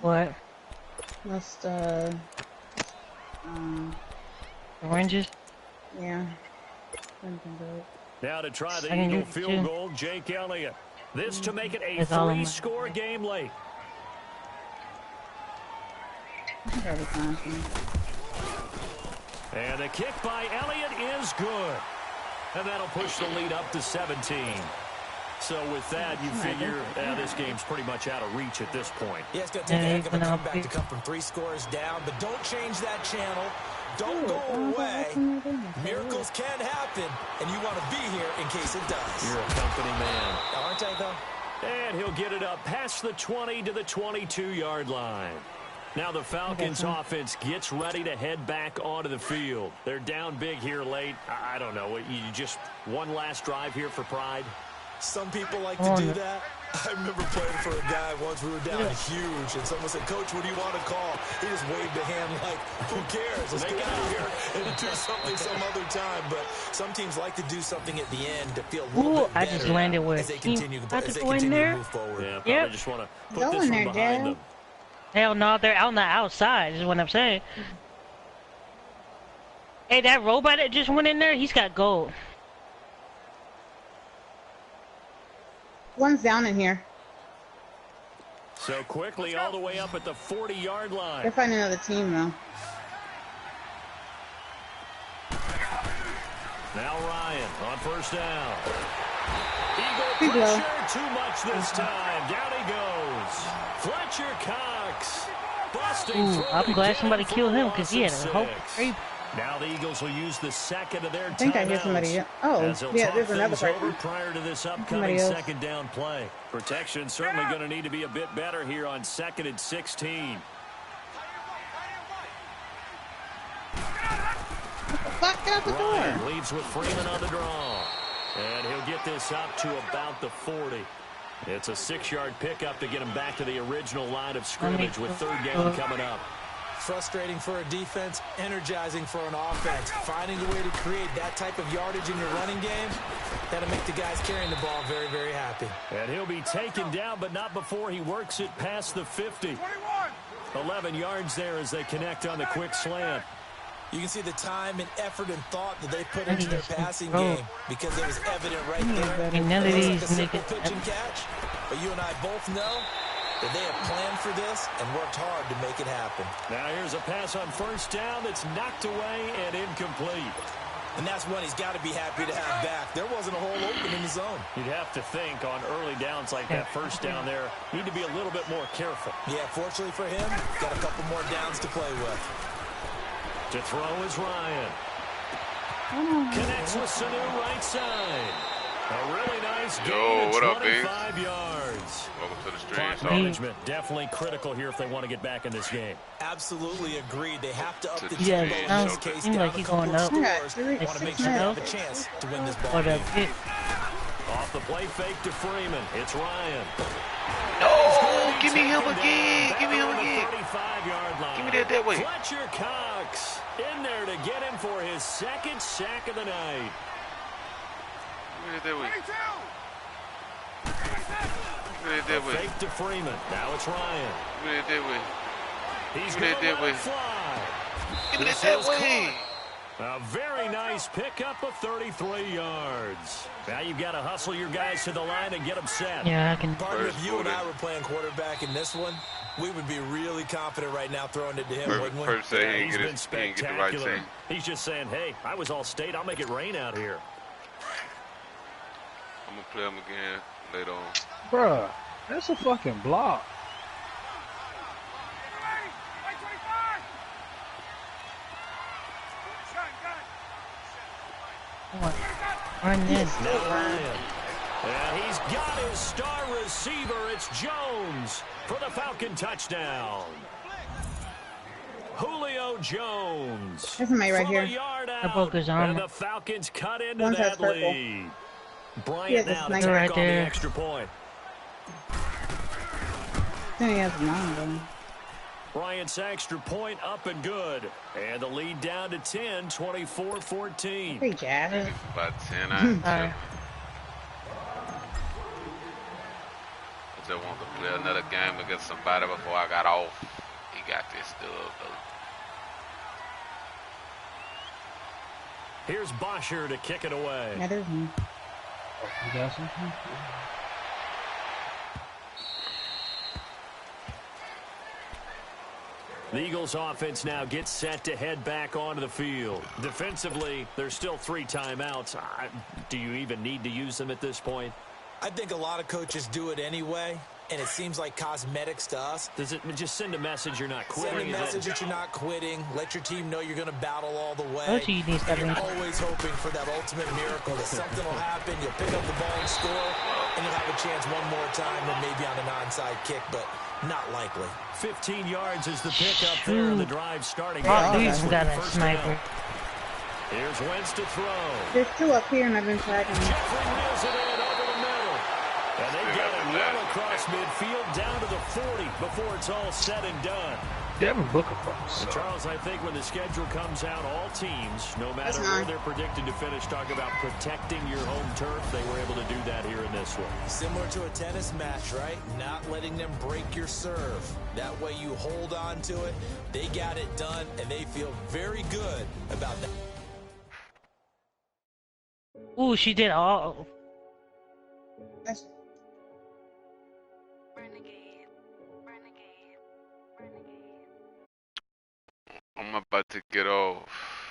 What? Must oranges? Yeah. Now to try the Eagle field goal, Jake Elliott. This to make it a 3-score game late. And the kick by Elliott is good. And that'll push the lead up to 17. So with that, you figure this game's pretty much out of reach at this point. Yeah, it's going to take a heck of a comeback to come from 3 scores down, but don't change that channel. Don't go away. Miracles can happen, and you want to be here in case it does. You're a company man. Aren't I, though? And he'll get it up past the 20 to the 22-yard line. Now the Falcons offense gets ready to head back onto the field. They're down big here late. I don't know. You just one last drive here for pride? Some people like to do that. I remember playing for a guy once. We were down huge, and someone said, "Coach, what do you want to call?" He just waved a hand like, "Who cares? Let's get out of here and do something some other time." But some teams like to do something at the end to feel a little bit better. I just landed with as they continue to move forward. Yeah, probably just want to put this one behind them. Hell no, they're on the outside, is what I'm saying. Hey, that robot that just went in there, he's got gold. One's down in here. So quickly all the way up at the 40-yard line. They're finding another team, though. Now Ryan on first down. Eagle pressure, too much this time. Down he goes. Fletcher Cox. Busting through. I'm glad somebody killed him because he had a whole Now the Eagles will use the second of their I think I hear somebody. Oh, yeah, there's another person. Prior to this upcoming second down play. Protection certainly going to need to be a bit better here on 2nd and 16. Fuck out the door. Leaves with Freeman on the draw. And he'll get this up to about the 40. It's a 6-yard pickup to get him back to the original line of scrimmage with third down coming up. Frustrating for a defense, energizing for an offense. Finding a way to create that type of yardage in your running game, that'll make the guys carrying the ball very, very happy. And he'll be taken down, but not before he works it past the 50. 11 yards there as they connect on the quick slant. You can see the time and effort and thought that they put into their passing game because it was evident right there. None of these like a simple pitch and catch, but you and I both know that they have planned for this and worked hard to make it happen. Now here's a pass on first down that's knocked away and incomplete. And that's one he's got to be happy to have back. There wasn't a hole open in the zone. You'd have to think on early downs like that first down there, need to be a little bit more careful. Yeah, fortunately for him, got a couple more downs to play with. To throw is Ryan. Connects with Sanu right side. A really nice gain of 25 yards. Welcome to the stream. Clock management definitely critical here if they want to get back in this game. Absolutely agreed. They have to up the tempo in this case down a couple of scores. Want to make sure they have a chance to win this ball game. Off the play fake to Freeman. It's Ryan. No, give me him again. Give me him again. 35-yard line. Give me that way. Fletcher Cox in there to get him for his second sack of the night. Give me that way. Give me that way. Fake to Freeman. Now it's Ryan. Give me that way. He's Give me that way. Fly. Give me that way. A very nice pickup of 33 yards. Now you've got to hustle your guys to the line and get them set. Yeah, I can. Partner, if you and I were playing quarterback in this one, we would be really confident right now throwing it to him, wouldn't we? Perp say He's been spectacular. He's just saying, hey, I was all state. I'll make it rain out here. I'm going to play him again later on. Bruh, that's a fucking block. Run this. Ryan. And he's got his star receiver. It's Jones for the Falcon touchdown. Julio Jones. There's somebody right here. I broke his arm. And the Falcons cut into that lead. Bryant now to right on there. the extra point. Then he has a long one. Bryant's extra point up and good. And the lead down to 10, 24-14. Hey, Jazz. About 10 I just want to play another game against somebody before I got off. He got this stuff, though. Here's Bosher to kick it away. Yeah, there's one. You got something? The Eagles offense now gets set to head back onto the field. Defensively, there's still 3 timeouts. Do you even need to use them at this point? I think a lot of coaches do it anyway, and it seems like cosmetics to us. Does it just send a message you're not quitting? Send a message that you're not quitting. Let your team know you're going to battle all the way. You're always hoping for that ultimate miracle that something will happen, you'll pick up the ball and score, and you'll have a chance one more time or maybe on an onside kick, but not likely. 15 yards is the pickup there, and the drive starting. He's got a sniper. Here's Wentz to throw. There's 2 up here, and I've been tracking them. Jeffrey reels it in over the middle. And they get it well across midfield down to the 40 before it's all said and done. Devin Booker fucks. And Charles, I think when the schedule comes out, all teams, no matter where they're predicted to finish, talk about protecting your home turf. They were able to do that here in this one. Similar to a tennis match, right? Not letting them break your serve. That way you hold on to it. They got it done, and they feel very good about that. Ooh, she did all. I'm about to get off.